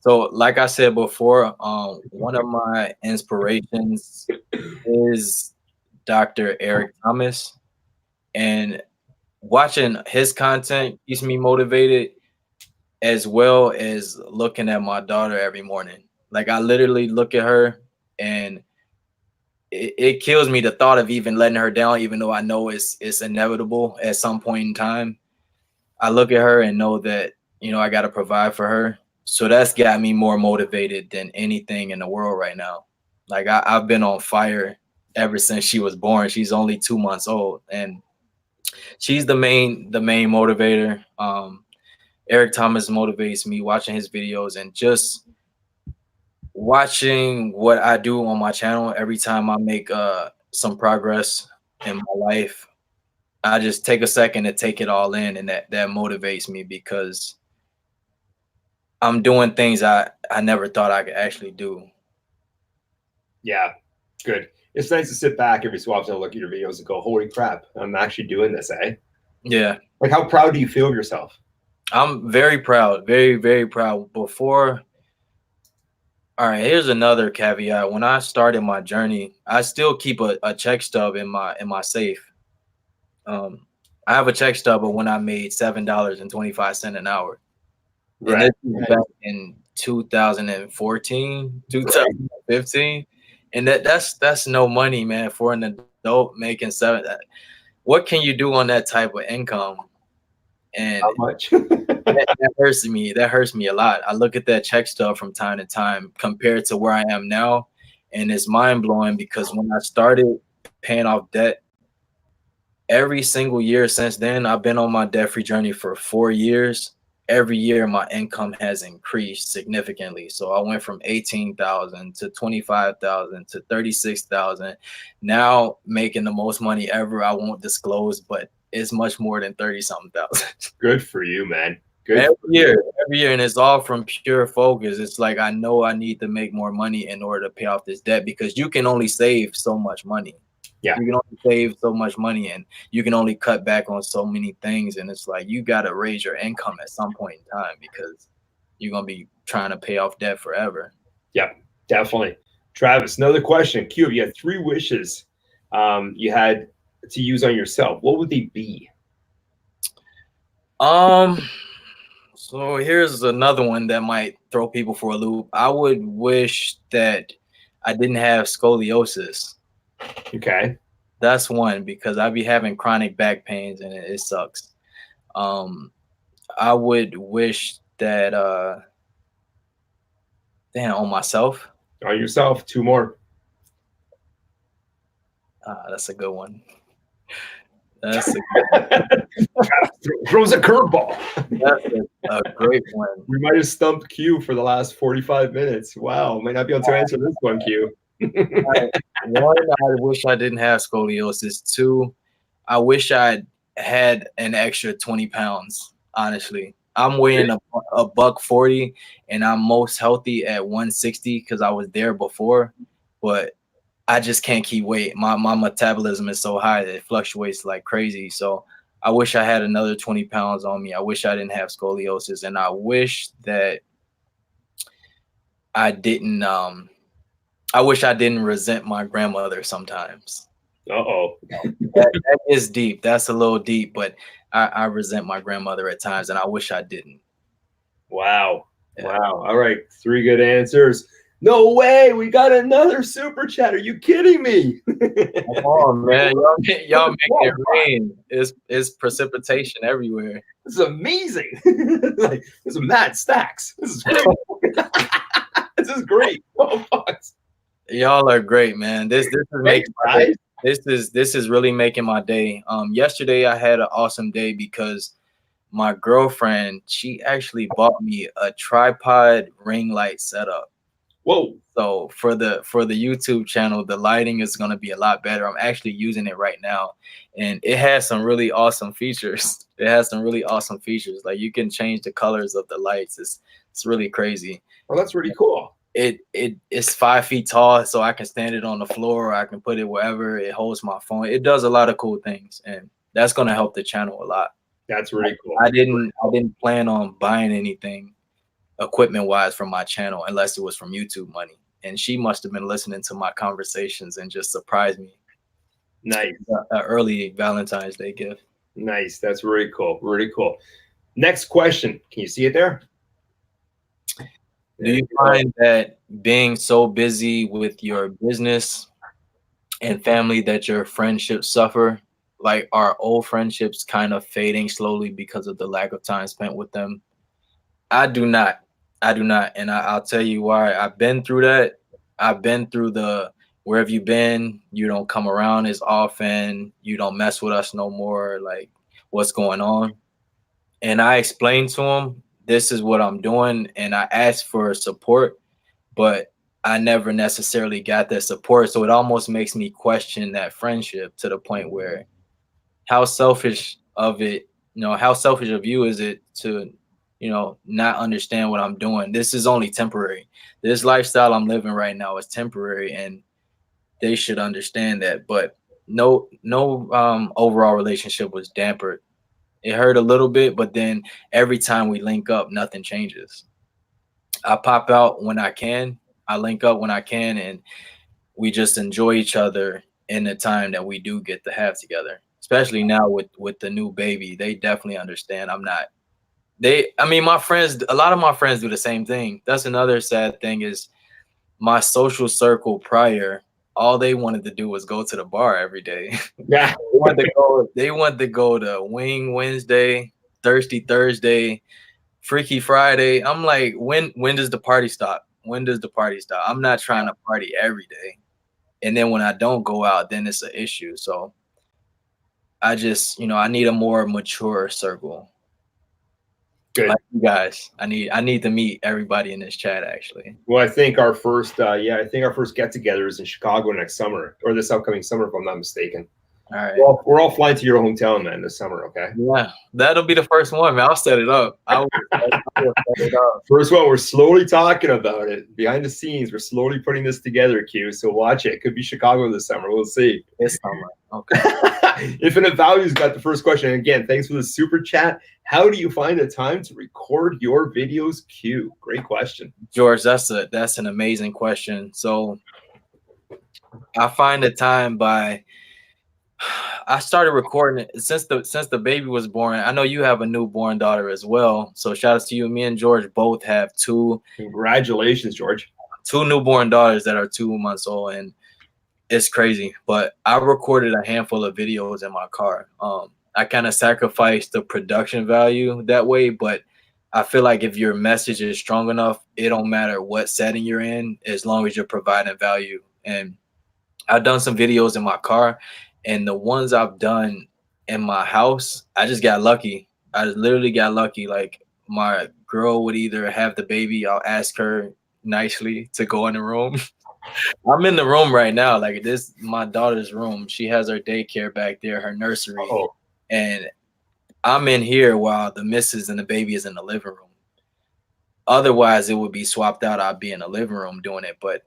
So, like I said before, one of my inspirations is Dr. Eric Thomas, and watching his content keeps me motivated, as well as looking at my daughter every morning. Like I literally look at her, and it kills me the thought of even letting her down, even though I know it's inevitable at some point in time. I look at her and know that, I got to provide for her. So that's got me more motivated than anything in the world right now. Like I've been on fire ever since she was born. She's only 2 months old, and she's the main motivator. Eric Thomas motivates me, watching his videos and just watching what I do on my channel. Every time I make some progress in my life, I just take a second to take it all in, and that motivates me, because I'm doing things I never thought I could actually do. Yeah, good. It's nice to sit back every so often and look at your videos and go, holy crap, I'm actually doing this, eh? Yeah. Like, how proud do you feel of yourself? I'm very proud, very, very proud. All right, here's another caveat. When I started my journey, I still keep a check stub in my safe. I have a check stub of when I made $7.25 an hour. Right. And this is back in 2014, 2015. And that's no money, man, for an adult making $7. What can you do on that type of income? And how much? that hurts me. That hurts me a lot. I look at that check stub from time to time compared to where I am now, and it's mind blowing, because when I started paying off debt, every single year since then, I've been on my debt-free journey for 4 years. Every year my income has increased significantly. So I went from 18,000 to 25,000 to 36,000. Now making the most money ever. I won't disclose, but it's much more than 30-something thousand. Good for you, man. Good. Every year, and it's all from pure focus. It's like, I know I need to make more money in order to pay off this debt, because you can only save so much money. Yeah. You can only save so much money, and you can only cut back on so many things. And it's like, you got to raise your income at some point in time, because you're going to be trying to pay off debt forever. Yeah, definitely. Travis, another question. Q, if you had 3 wishes you had to use on yourself, what would they be? So here's another one that might throw people for a loop. I would wish that I didn't have scoliosis. Okay. That's one, because I be having chronic back pains and it sucks. I would wish that on myself. On yourself, 2 more. That's a good one. That's throws a curveball. That's a great one. We might have stumped Q for the last 45 minutes. Wow, might not be able to answer this one, Q. One, I wish I didn't have scoliosis. 2, I wish I had an extra 20 pounds. Honestly, I'm weighing a buck 40, and I'm most healthy at 160 because I was there before, but I just can't keep weight. My metabolism is so high that it fluctuates like crazy. So I wish I had another 20 pounds on me. I wish I didn't have scoliosis, and I wish that I didn't. I wish I didn't resent my grandmother sometimes. Uh-oh. That is deep. That's a little deep, but I resent my grandmother at times, and I wish I didn't. Wow. Yeah. Wow. All right. 3 good answers. No way. We got another super chat. Are you kidding me? Come on, man. Y'all making it rain. It's precipitation everywhere. This is amazing. Like, this is mad stacks. This is great. This is great. Oh, fuck. Y'all are great, man. This is making my day. This is really making my day. Yesterday I had an awesome day because my girlfriend, she actually bought me a tripod ring light setup. Whoa. So for the YouTube channel, the lighting is going to be a lot better. I'm actually using it right now, and it has some really awesome features. It has some really awesome features. Like you can change the colors of the lights. It's really crazy. Oh, that's really cool. It's 5 feet tall, so I can stand it on the floor. Or I can put it wherever. It holds my phone. It does a lot of cool things, and that's going to help the channel a lot. That's really cool. I didn't plan on buying anything equipment wise from my channel unless it was from YouTube money. And she must have been listening to my conversations and just surprised me. Nice. An early Valentine's Day gift. Nice. That's really cool. Really cool. Next question. Can you see it there? Do you find that being so busy with your business and family that your friendships suffer? Like, are old friendships kind of fading slowly because of the lack of time spent with them? I do not. And I'll tell you why. I've been through that. I've been through the where have you been? You don't come around as often. You don't mess with us no more. Like, what's going on? And I explained to him, this is what I'm doing. And I asked for support, but I never necessarily got that support. So it almost makes me question that friendship to the point where how selfish of you is it to, not understand what I'm doing? This is only temporary. This lifestyle I'm living right now is temporary, and they should understand that. But no overall relationship was dampered. It hurt a little bit, but then every time we link up, nothing changes. I pop out when I can. I link up when I can, and we just enjoy each other in the time that we do get to have together. Especially now with the new baby, they definitely understand. My friends, a lot of my friends do the same thing. That's another sad thing is my social circle prior, all they wanted to do was go to the bar every day. Yeah. They wanted to go to Wing Wednesday, Thirsty Thursday, Freaky Friday. I'm like, when does the party stop? When does the party stop? I'm not trying to party every day. And then when I don't go out, then it's an issue. So I just, I need a more mature circle. Good. Like you guys, I need to meet everybody in this chat actually. Well, I think our first get together is in Chicago next summer, or this upcoming summer, if I'm not mistaken. All right. Well, we're all flying to your hometown, man, this summer. Okay. Yeah, that'll be the first one, man. I'll set it up. I will set it up. First one, we're slowly talking about it behind the scenes. We're slowly putting this together, Q. So watch it. It could be Chicago this summer. We'll see. This summer. Okay. Infinite Values got the first question. And again, thanks for the super chat. How do you find the time to record your videos, Q? Great question, George. That's an amazing question. So I find the time by. I started recording it since the baby was born. I know you have a newborn daughter as well. So shout out to you. Me and George both have two. Congratulations, George. 2 newborn daughters that are 2 months old, and it's crazy. But I recorded a handful of videos in my car. I kind of sacrificed the production value that way, but I feel like if your message is strong enough, it don't matter what setting you're in, as long as you're providing value. And I've done some videos in my car. And the ones I've done in my house, I just got lucky. I literally got lucky. Like my girl would either have the baby, I'll ask her nicely to go in the room. I'm in the room right now. Like this, my daughter's room. She has her daycare back there, her nursery, Oh, and I'm in here while the missus and the baby is in the living room. Otherwise, it would be swapped out. I'd be in the living room doing it, but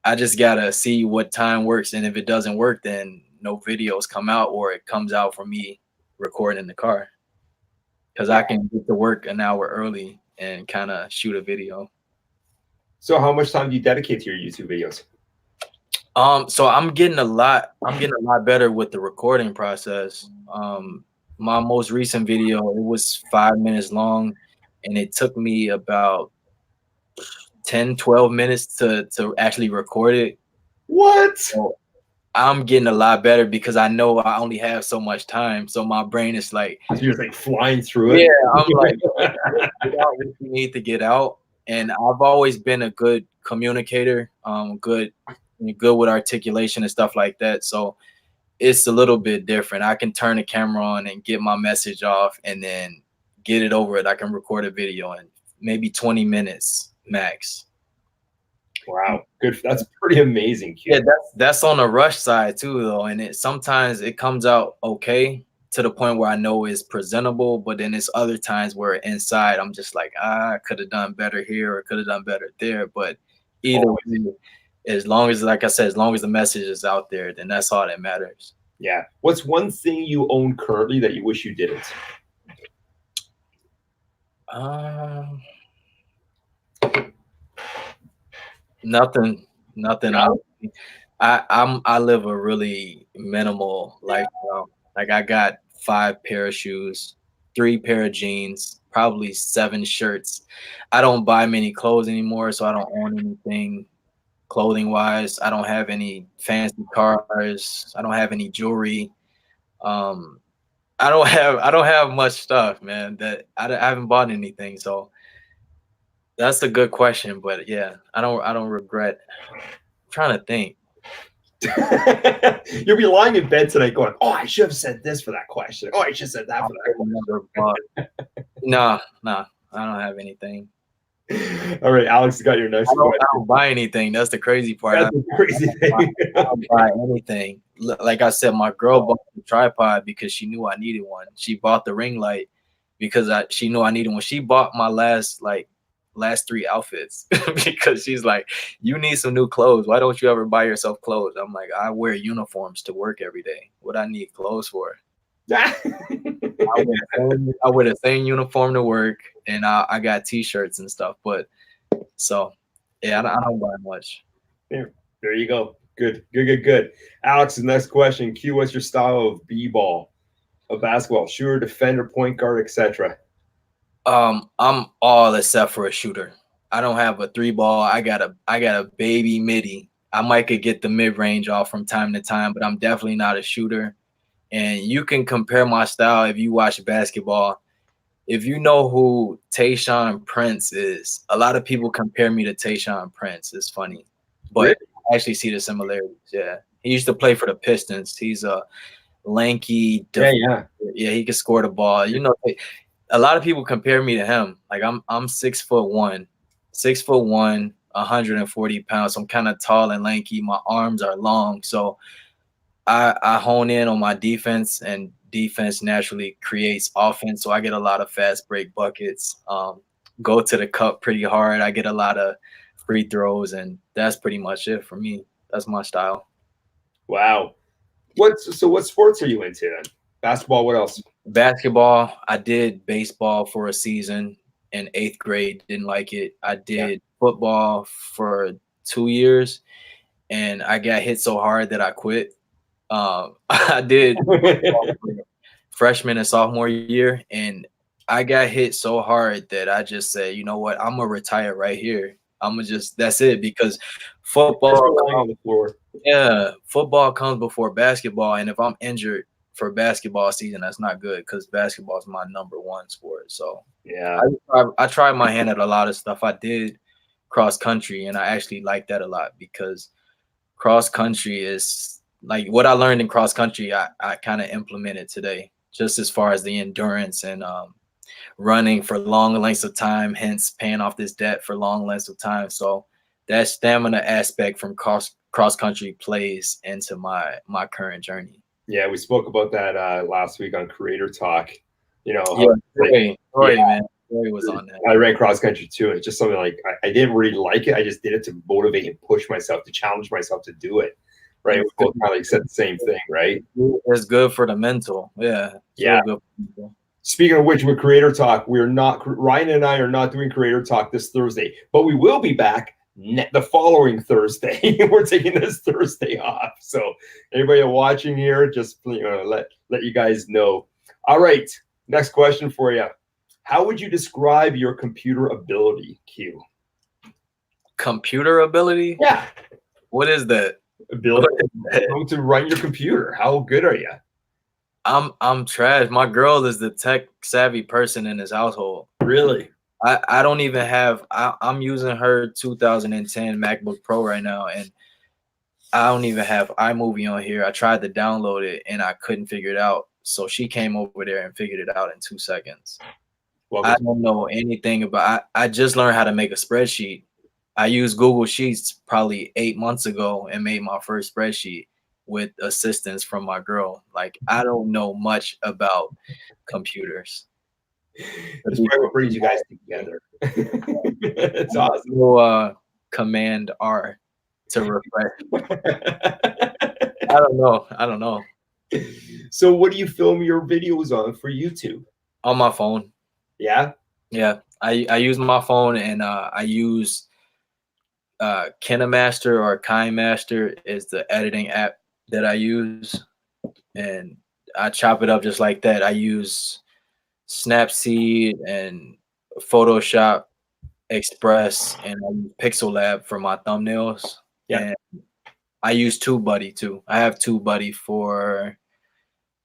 I just gotta see what time works, and if it doesn't work, then no videos come out, or it comes out from me recording in the car. Because I can get to work an hour early and kind of shoot a video. so how much time do you dedicate to your YouTube videos? So I'm getting a lot better with the recording process. My most recent video, it was 5 minutes long, and it took me about 10-12 minutes to actually record it. What? So I'm getting a lot better because I know I only have so much time. So my brain is like, So you're just like flying through it. yeah, I'm like, get out what you need to get out. And I've always been a good communicator, good with articulation and stuff like that. So it's a little bit different. I can turn the camera on and get my message off and then get it over it. I can record a video in maybe 20 minutes max. Wow, good. That's pretty amazing. Yeah, that's on the rush side too, though, and sometimes it comes out okay to the point where I know it's presentable, but then it's other times where inside I'm just like, I could have done better here or could have done better there. But either way, as long as, like I said, as long as the message is out there, then that's all that matters. Yeah. What's one thing you own currently that you wish you didn't? Nothing. I live a really minimal lifestyle. Like I got 5 pair of shoes, 3 pair of jeans, probably 7 shirts. I don't buy many clothes anymore, so I don't own anything clothing wise. I don't have any fancy cars. I don't have any jewelry. I don't have much stuff, man. That I haven't bought anything, so that's a good question. But yeah, I don't regret. I'm trying to think. You'll be lying in bed tonight going, oh, I should have said this for that question. Oh, I should have said that for that question. No, I don't have anything. All right, Alex, got your next question. I don't buy anything. That's the crazy part. That's the crazy thing. I don't buy anything. Like I said, my girl bought the tripod because she knew I needed one. She bought the ring light because she knew I needed one. She bought my last 3 outfits because she's like, you need some new clothes. Why don't you ever buy yourself clothes? I'm like, I wear uniforms to work every day. What I need clothes for? I wear the same uniform to work, and I got t-shirts and stuff. But so yeah, I don't buy much. There you go. Good. Alex, the next question. Q, what's your style of b-ball, of basketball? Shooter, defender, point guard, etc. I'm all except for a shooter. I don't have a 3-ball. I got a baby midi. I might could get the mid-range off from time to time, but I'm definitely not a shooter. And you can compare my style if you watch basketball. If you know who Tayshaun Prince is, a lot of people compare me to Tayshaun Prince. It's funny, but Really? I actually see the similarities. Yeah, he used to play for the Pistons. He's a lanky, Yeah. He can score the ball. You know, a lot of people compare me to him. Like I'm 6'1", 140 pounds. So I'm kind of tall and lanky. My arms are long, so I hone in on my defense, and defense naturally creates offense. So I get a lot of fast break buckets, go to the cup pretty hard. I get a lot of free throws, and that's pretty much it for me. That's my style. Wow. What sports are you into then? Basketball, what else? Basketball. I did baseball for a season in 8th grade. Didn't like it. I did football for 2 years, and I got hit so hard that I quit. I did freshman and sophomore year, and I got hit so hard that I just said, you know what, I'm gonna retire right here. That's it, because football comes before basketball, and if I'm injured for basketball season, that's not good, because basketball is my #1 sport. So yeah, I tried my hand at a lot of stuff. I did cross country, and I actually like that a lot, because cross country is like what I learned in cross country, I kind of implemented today, just as far as the endurance and running for long lengths of time, hence paying off this debt for long lengths of time. So that stamina aspect from cross country plays into my current journey. Yeah, we spoke about that last week on Creator Talk. You know, Yeah, Troy, man. Troy was on that. I ran cross country too. It's just something like I didn't really like it. I just did it to motivate and push myself, to challenge myself to do it. Right? We both kind of like said the same thing, right? It's good for the mental. Yeah. Yeah. Good for mental. Speaking of which, with Creator Talk, Ryan and I are not doing Creator Talk this Thursday, but we will be back the following Thursday. We're taking this Thursday off. So anybody watching here, just let you guys know. All right. Next question for you. How would you describe your computer ability, Q? Computer ability? Yeah. What is that? Ability to run your computer. How good are you? I'm trash. My girl is the tech savvy person in this household. Really? I don't even have. I'm using her 2010 MacBook Pro right now, and I don't even have iMovie on here. I tried to download it and I couldn't figure it out. So she came over there and figured it out in 2 seconds. I don't know anything about. I just learned how to make a spreadsheet. I used Google Sheets probably 8 months ago and made my first spreadsheet with assistance from my girl. Like, I don't know much about computers. It's probably what brings you guys together. It's awesome. We'll, Command R to refresh. I don't know. So what do you film your videos on for YouTube? On my phone. Yeah? Yeah. I use my phone, and I use KineMaster or KineMaster is the editing app that I use, and I chop it up just like that. I use Snapseed and Photoshop Express, and I use Pixel Lab for my thumbnails. Yeah. And I use TubeBuddy too. I have TubeBuddy for,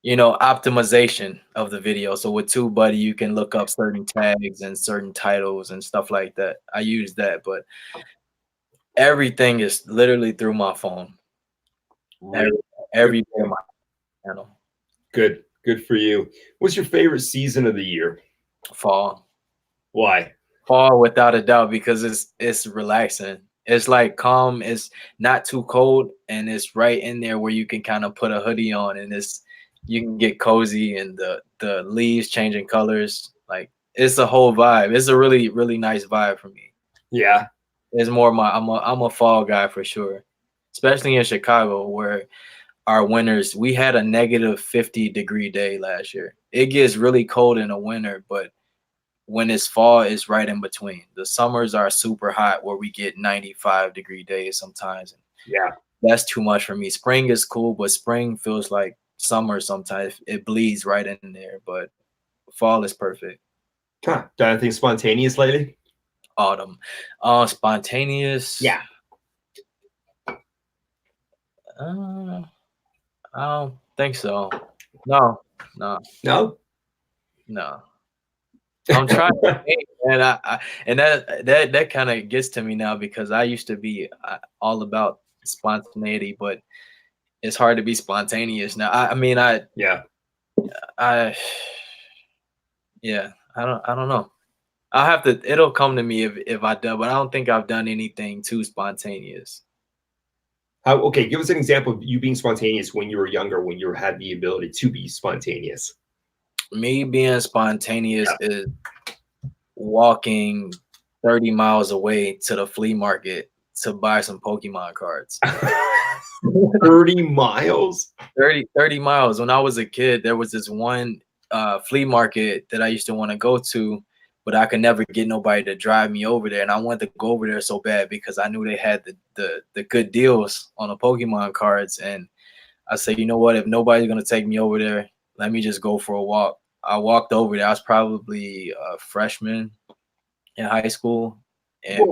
optimization of the video. So with TubeBuddy, you can look up certain tags and certain titles and stuff like that. I use that, but everything is literally through my phone. Every day on my channel. Good for you. What's your favorite season of the year? Fall. Why? Fall, without a doubt, because it's relaxing. It's like calm. It's not too cold, and it's right in there where you can kind of put a hoodie on, and you can get cozy, and the leaves changing colors. Like, it's a whole vibe. It's a really, really nice vibe for me. Yeah. It's more I'm a fall guy for sure, especially in Chicago, where our winters, we had a negative 50-degree day last year. It gets really cold in the winter, but when it's fall, it's right in between. The summers are super hot where we get 95-degree days sometimes. Yeah. That's too much for me. Spring is cool, but spring feels like summer sometimes. It bleeds right in there, but fall is perfect. Huh. Done anything spontaneous lately? Autumn. Spontaneous. Yeah. I don't think so. No. I'm trying to think, and that kind of gets to me now, because I used to be all about spontaneity, but it's hard to be spontaneous now. I don't know. I'll have to. It'll come to me if I do, but I don't think I've done anything too spontaneous. Okay, give us an example of you being spontaneous when you were younger, when you had the ability to be spontaneous. Me being spontaneous is walking 30 miles away to the flea market to buy some Pokemon cards. 30 miles? 30 miles. When I was a kid, there was this one flea market that I used to want to go to, but I could never get nobody to drive me over there. And I wanted to go over there so bad because I knew they had the good deals on the Pokemon cards. And I said, you know what? If nobody's going to take me over there, let me just go for a walk. I walked over there. I was probably a freshman in high school. And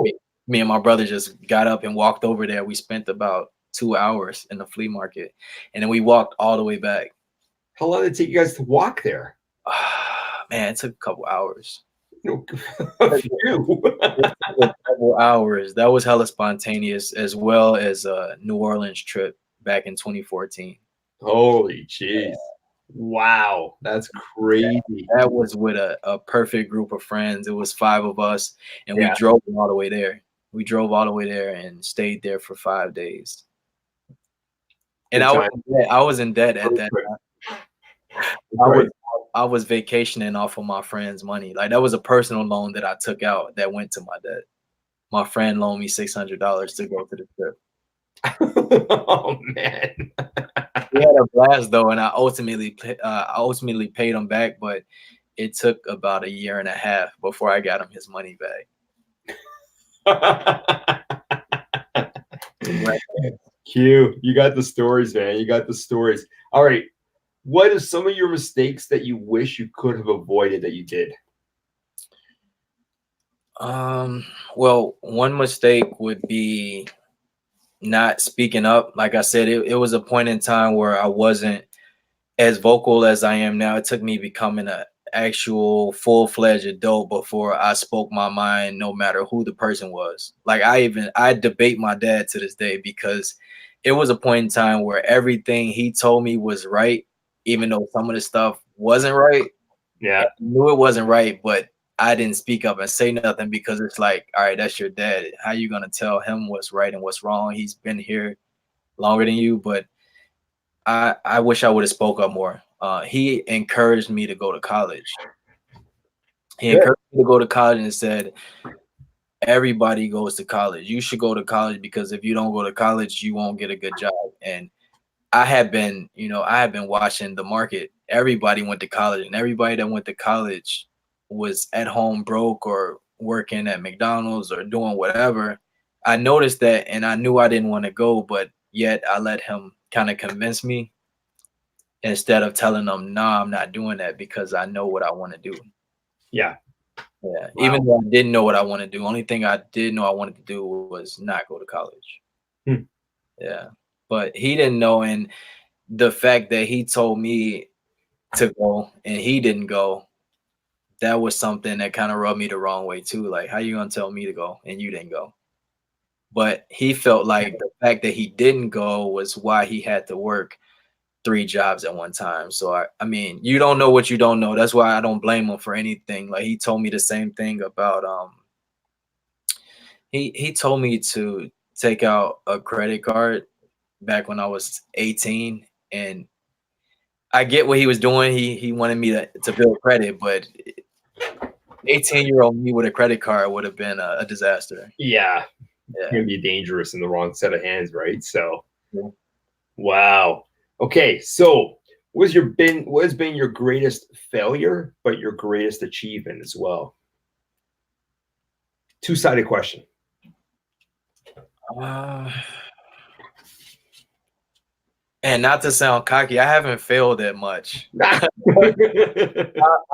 me and my brother just got up and walked over there. We spent about 2 hours in the flea market. And then we walked all the way back. How long did it take you guys to walk there? Man, it took a couple hours. A few. A couple hours. That was hella spontaneous, as well as a New Orleans trip back in 2014. Holy jeez. Wow, that's crazy. That was with a perfect group of friends. It was 5 of us, and we drove all the way there. We drove all the way there and stayed there for 5 days. And Good time. I was in debt at that time. Right. I was vacationing off of my friend's money. Like, that was a personal loan that I took out that went to my debt. My friend loaned me $600 to go to the trip. Oh man. We had a blast though, and I ultimately paid him back, but it took about 1.5 years before I got him his money back. Right. Q, you got the stories, man. You got the stories. All right. What are some of your mistakes that you wish you could have avoided that you did? Well, one mistake would be not speaking up. Like I said, it was a point in time where I wasn't as vocal as I am now. It took me becoming an actual full-fledged adult before I spoke my mind, no matter who the person was. Like, I debate my dad to this day, because it was a point in time where everything he told me was right, even though some of the stuff wasn't right. Yeah. I knew it wasn't right, but I didn't speak up and say nothing, because it's like, all right, that's your dad. How you gonna tell him what's right and what's wrong? He's been here longer than you. But I wish I would have spoke up more. He encouraged me to go to college. He encouraged me to go to college and said, everybody goes to college. You should go to college, because if you don't go to college, you won't get a good job. And I had been watching the market. Everybody went to college, and everybody that went to college was at home broke or working at McDonald's or doing whatever. I noticed that, and I knew I didn't want to go, but yet I let him kind of convince me, instead of telling them, nah, I'm not doing that, because I know what I want to do. Yeah. Yeah. Wow. Even though I didn't know what I want to do, only thing I did know I wanted to do was not go to college. Yeah. But he didn't know, and the fact that he told me to go and he didn't go, that was something that kind of rubbed me the wrong way too. Like, how you gonna tell me to go and you didn't go? But he felt like the fact that he didn't go was why he had to work 3 jobs at one time. So I mean, you don't know what you don't know. That's why I don't blame him for anything. Like, he told me the same thing about he told me to take out a credit card back when I was 18, and I get what he was doing. He wanted me to build credit, but 18-year-old me with a credit card would have been a disaster. Yeah. It's gonna be dangerous in the wrong set of hands, right? So wow. Okay, so what has been your greatest failure, but your greatest achievement as well? Two-sided question. And not to sound cocky, I haven't failed that much.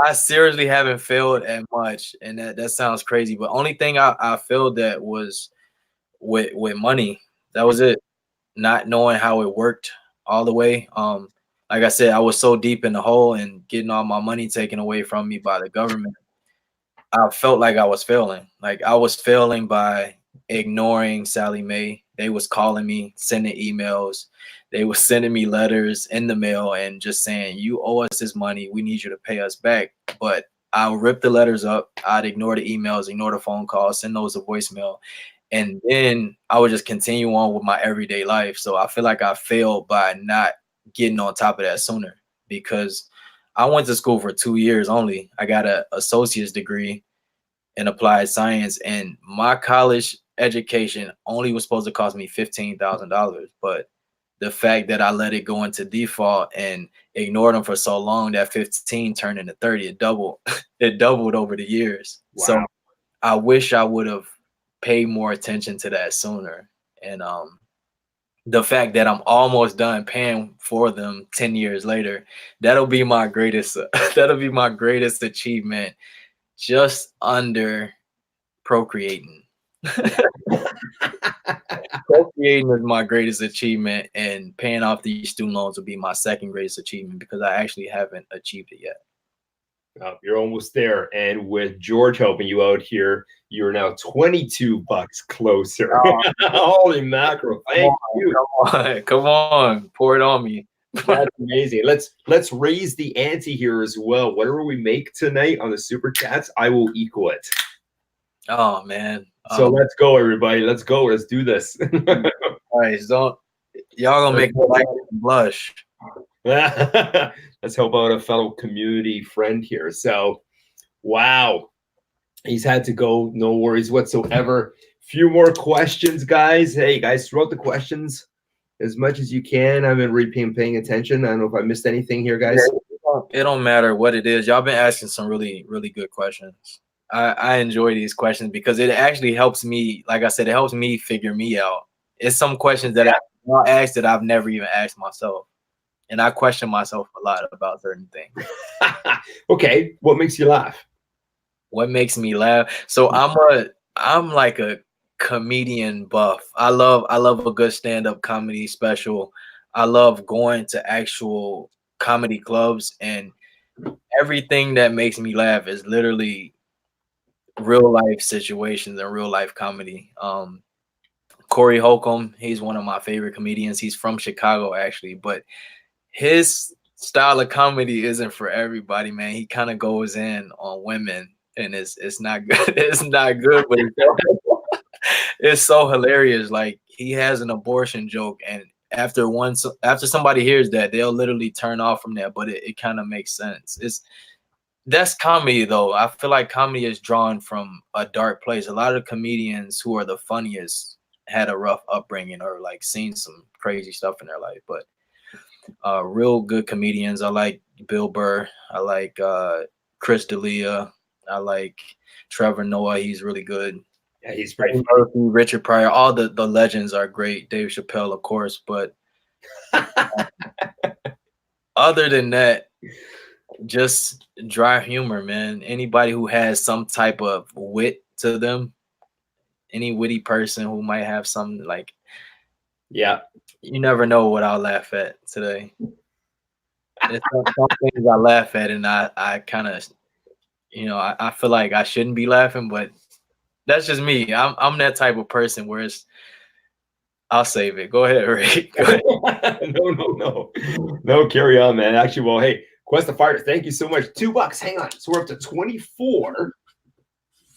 I seriously haven't failed at much, and that sounds crazy. But only thing I failed at was with money. That was it. Not knowing how it worked all the way. Like I said, I was so deep in the hole and getting all my money taken away from me by the government. I felt like I was failing. Like, I was failing by ignoring Sally Mae. They was calling me, sending emails. They was sending me letters in the mail and just saying, you owe us this money. We need you to pay us back. But I'll rip the letters up. I'd ignore the emails, ignore the phone calls, send those to voicemail. And then I would just continue on with my everyday life. So I feel like I failed by not getting on top of that sooner, because I went to school for 2 years only. I got an associate's degree in applied science, and my college education only was supposed to cost me $15,000. But the fact that I let it go into default and ignored them for so long, that 15 turned into 30. It doubled. It doubled over the years. Wow. So I wish I would have paid more attention to that sooner. And the fact that I'm almost done paying for them 10 years later, that'll be my greatest that'll be my greatest achievement, just under procreating. Procreating is my greatest achievement, and paying off these student loans will be my second greatest achievement, because I actually haven't achieved it yet. You're almost there. And with George helping you out here, you're now $22 closer. Holy mackerel. Thank you. Come on. Pour it on me. That's amazing. Let's raise the ante here as well. Whatever we make tonight on the super chats, I will equal it. Oh man. So let's go, everybody. Let's go. Let's do this. Guys, don't y'all gonna make me like blush. Let's help out a fellow community friend here. So, wow, he's had to go. No worries whatsoever. Few more questions, guys. Hey, guys, throw out the questions as much as you can. I've been really paying attention. I don't know if I missed anything here, guys. It don't matter what it is. Y'all been asking some really, really good questions. I enjoy these questions because it actually helps me. Like I said, it helps me figure me out. It's some questions that I asked that I've never even asked myself, and I question myself a lot about certain things. Okay, what makes you laugh? What makes me laugh? So I'm like a comedian buff. I love a good stand-up comedy special. I love going to actual comedy clubs, and everything that makes me laugh is literally real life situations and real life comedy. Corey Holcomb, he's one of my favorite comedians. He's from Chicago actually, but his style of comedy isn't for everybody, man. He kind of goes in on women, and it's not good. It's not good, but it's so hilarious. Like, he has an abortion joke, and after somebody hears that, they'll literally turn off from that, but it kind of makes sense. That's comedy though. I feel like comedy is drawn from a dark place. A lot of comedians who are the funniest had a rough upbringing or like seen some crazy stuff in their life. But real good comedians, I like Bill Burr. I like Chris D'Elia. I like Trevor Noah. He's really good. Yeah, he's pretty funny. Richard Pryor. All the legends are great. Dave Chappelle, of course. But other than that, just dry humor, man. Anybody who has some type of wit to them, any witty person who might have some, like, yeah, you never know what I'll laugh at today. It's some things I laugh at, and I kind of, I feel like I shouldn't be laughing, but that's just me. I'm that type of person where I'll save it. Go ahead, Ray. Go ahead. No, carry on, man. Actually, well, hey, Quest of Fire, thank you so much. $2. Hang on. So we're up to 24.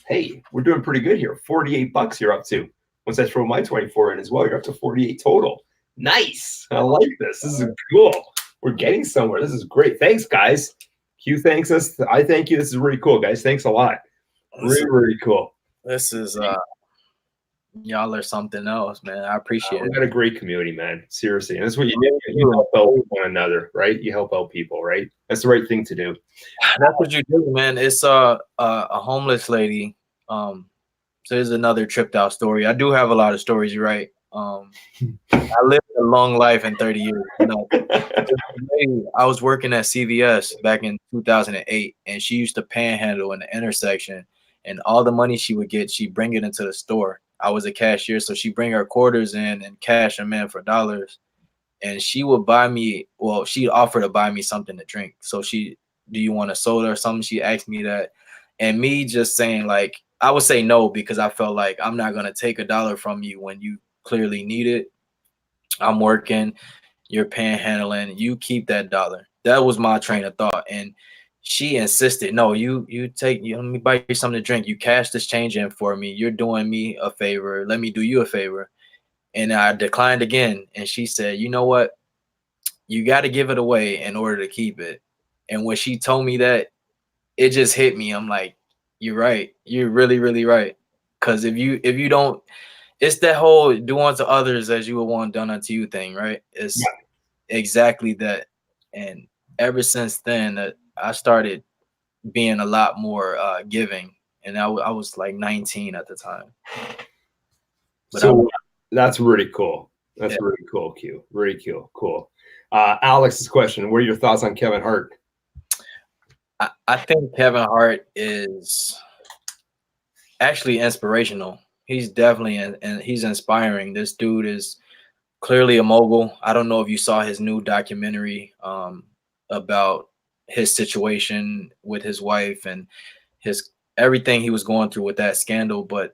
Hey, we're doing pretty good here. $48 you're up to. Once I throw my 24 in as well, you're up to 48 total. Nice. I like this. This is cool. We're getting somewhere. This is great. Thanks, guys. Q thanks us. I thank you. This is really cool, guys. Thanks a lot. Really, really cool. This is y'all are something else, man. I appreciate it. We've got a great community, man. Seriously. And that's what you do. You help out one another, right? You help out people, right? That's the right thing to do. That's what you do, man. It's a homeless lady. So there's another tripped out story. I do have a lot of stories, you're right. I lived a long life in 30 years. I was working at CVS back in 2008, and she used to panhandle in the intersection, and all the money she would get, she'd bring it into the store. I was a cashier, so she'd bring her quarters in and cash them in for dollars. And she would she'd offer to buy me something to drink. So do you want a soda or something? She asked me that. And me just saying, like, I would say no, because I felt like I'm not going to take $1 from you when you clearly need it. I'm working, you're panhandling, you keep that $1. That was my train of thought. And she insisted, no, you let me buy you something to drink. You cash this change in for me. You're doing me a favor. Let me do you a favor. And I declined again. And she said, you know what? You got to give it away in order to keep it. And when she told me that, it just hit me. I'm like, you're right. You're really, really right. Because if you don't, it's that whole do unto others as you would want done unto you thing, right? It's exactly that. And ever since then, I started being a lot more giving. And I was like 19 at the time. But so that's really cool. That's really cool, Q. Really cool. Alex's question, what are your thoughts on Kevin Hart? I think Kevin Hart is actually inspirational. He's definitely, and he's inspiring. This dude is clearly a mogul. I don't know if you saw his new documentary about his situation with his wife and everything he was going through with that scandal. But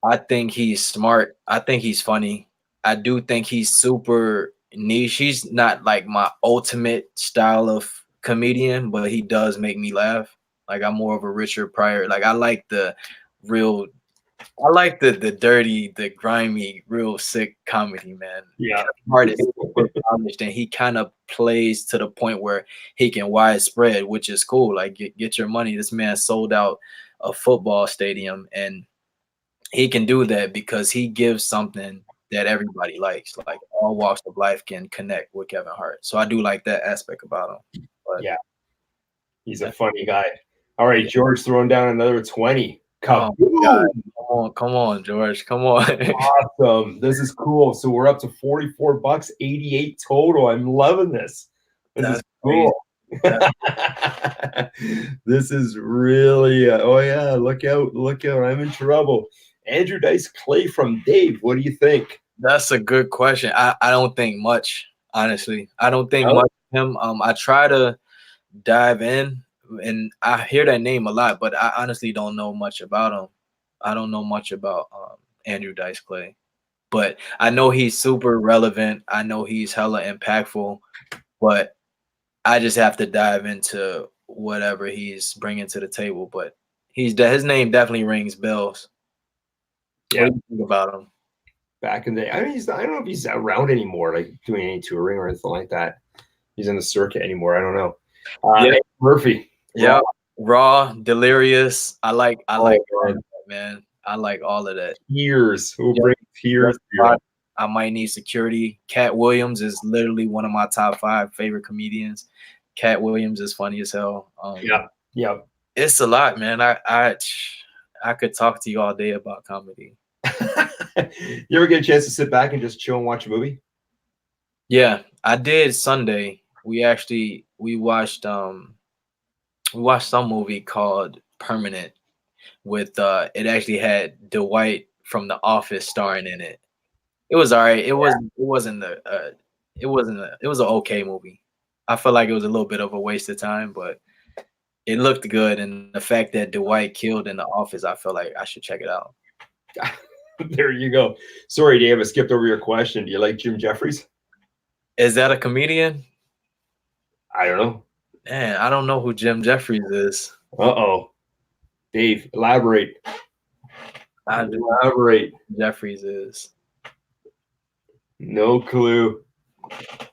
I think he's smart. I think he's funny. I do think he's super niche. He's not like my ultimate style of comedian, but he does make me laugh. Like, I'm more of a Richard Pryor. Like, I like the real I like the dirty, the grimy, real sick comedy, man. Yeah. Hard is super polished, and he kind of plays to the point where he can widespread, which is cool. Like get your money. This man sold out a football stadium, and he can do that because he gives something that everybody likes. Like all walks of life can connect with Kevin Hart. So I do like that aspect about him. But Yeah. He's a funny guy. All right, George throwing down another 20. oh my God. Come on, George. Come on. Awesome. This is cool. So we're up to $44, 88 total. I'm loving this. This is cool. This is really oh yeah, look out, I'm in trouble. Andrew Dice Clay from Dave. What do you think? That's a good question. I don't think much, honestly. I don't think much of him. I try to dive in, and I hear that name a lot, but I honestly don't know much about him. I don't know much about Andrew Dice Clay, but I know he's super relevant. I know he's hella impactful, but I just have to dive into whatever he's bringing to the table. But his name definitely rings bells. Yeah. What do you think about him? Back in the day, I mean, I don't know if he's around anymore, like doing any touring or anything like that. He's in the circuit anymore. I don't know. Yeah. Murphy. Yeah. Raw, Delirious. I like all of that, man. I like all of that. Tears. We'll bring tears. I might need security. Cat Williams is literally one of my top 5 favorite comedians. Cat Williams is funny as hell. Yeah. It's a lot, man. I could talk to you all day about comedy. You ever get a chance to sit back and just chill and watch a movie? Yeah, I did Sunday. We watched some movie called Permanent with it actually had Dwight from The Office starring in it. It was all right. It was an okay movie. I felt like it was a little bit of a waste of time, but it looked good. And the fact that Dwight killed in The Office, I felt like I should check it out. There you go. Sorry, Dave, I skipped over your question. Do you like Jim Jeffries? Is that a comedian? I don't know. Man, I don't know who Jim Jeffries is. Uh-oh. Dave, elaborate. Elaborate. Jeffries is. No clue.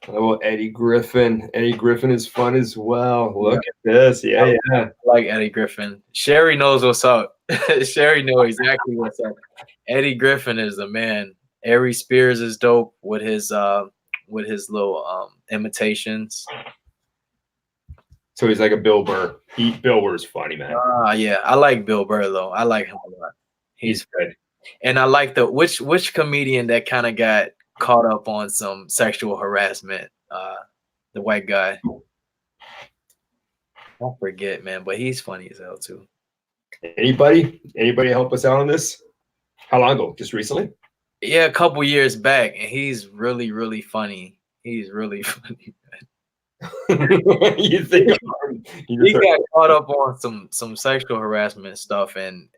Oh, Eddie Griffin. Eddie Griffin is fun as well. Look at this. Yeah. I like Eddie Griffin. Sherry knows what's up. Sherry knows exactly what's up. Eddie Griffin is the man. Ari Spears is dope with his little imitations. So he's like a Bill Burr. Bill Burr's funny, man. Yeah, I like Bill Burr though. I like him a lot. He's good. And I like which comedian that kind of got caught up on some sexual harassment. The white guy. I forget, man, but he's funny as hell too. Anybody help us out on this? How long ago? Just recently? Yeah, a couple years back, and he's really, really funny. He's really funny, man. You think he got caught up on some sexual harassment stuff, and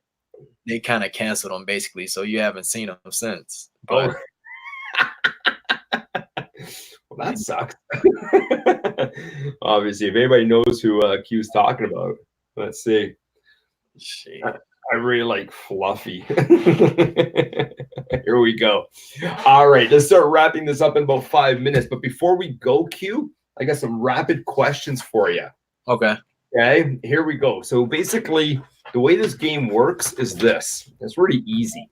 they kind of canceled him basically. So you haven't seen him since. But well, that sucks. Obviously, if anybody knows who Q's talking about, let's see. I really like Fluffy. Here we go. All right, let's start wrapping this up in about 5 minutes. But before we go, Q, I got some rapid questions for you. Okay, here we go. So basically, the way this game works is this. It's really easy.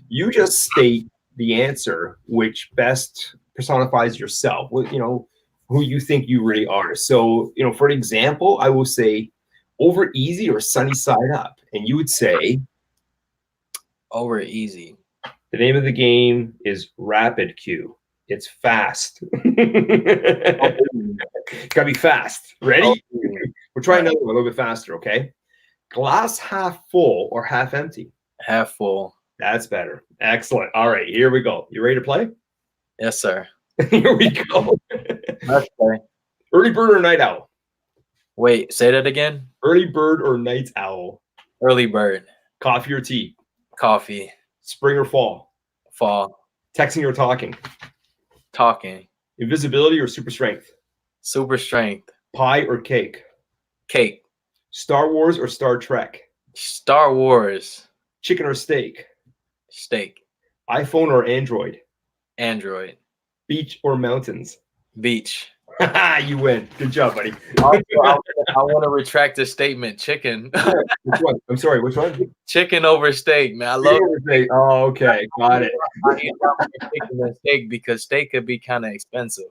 You just state the answer which best personifies yourself, who you think you really are. So, for an example, I will say over easy or sunny side up. And you would say over easy. The name of the game is Rapid Q. It's fast. Gotta be fast. Ready? We're trying another one a little bit faster, okay? Glass half full or half empty? Half full. That's better. Excellent. All right, here we go. You ready to play? Yes, sir. Here we go. Let's play. Early bird or night owl? Wait, say that again. Early bird or night owl? Early bird. Coffee or tea? Coffee. Spring or fall? Fall. Texting or talking? Talking. Invisibility or super strength? Super strength. Pie or cake? Cake. Star Wars or Star Trek? Star Wars. Chicken or steak? Steak. iPhone or Android? Android. Beach or mountains? Beach. You win. Good job, buddy. Also, I want to retract the statement. Chicken. Which one? I'm sorry. Which one? Chicken over steak, man. I love steak. Oh, okay. Got it. I eat more chicken than steak because steak could be kind of expensive.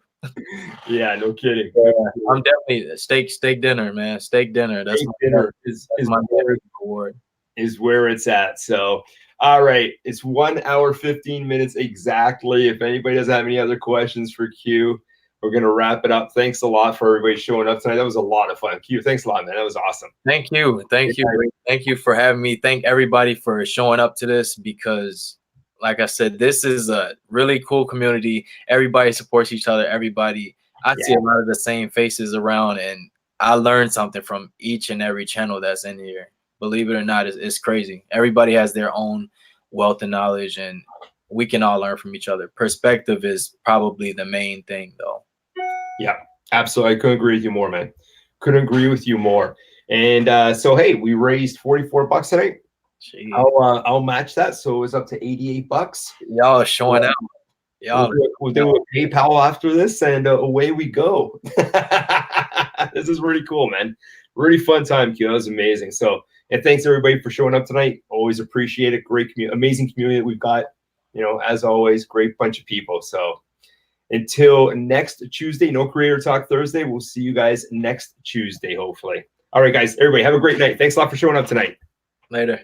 Yeah, no kidding. Yeah, I'm definitely steak dinner, man. Steak dinner. That's Steak my dinner is my where, reward. is where it's at. So, all right. It's 1 hour, 15 minutes exactly. If anybody doesn't have any other questions for Q, we're going to wrap it up. Thanks a lot for everybody showing up tonight. That was a lot of fun. Q, thanks a lot, man. That was awesome. Thank you. Thank you. Thank you for having me. Thank everybody for showing up to this because, like I said, this is a really cool community. Everybody supports each other. I see a lot of the same faces around, and I learned something from each and every channel that's in here. Believe it or not, it's crazy. Everybody has their own wealth and knowledge, and we can all learn from each other. Perspective is probably the main thing, though. Yeah, absolutely. I couldn't agree with you more, man. Couldn't agree with you more. And so, hey, we raised $44 tonight. Jeez. I'll match that. So it was up to $88. Y'all are showing out. Y'all, we'll do a PayPal after this, and away we go. This is really cool, man. Really fun time, Q. That was amazing. So, and thanks everybody for showing up tonight. Always appreciate it. Great community, amazing community that we've got. You know, as always, great bunch of people. So until next Tuesday, no Creator Talk Thursday. We'll see you guys next Tuesday, hopefully. All right, guys, everybody have a great night. Thanks a lot for showing up tonight. Later.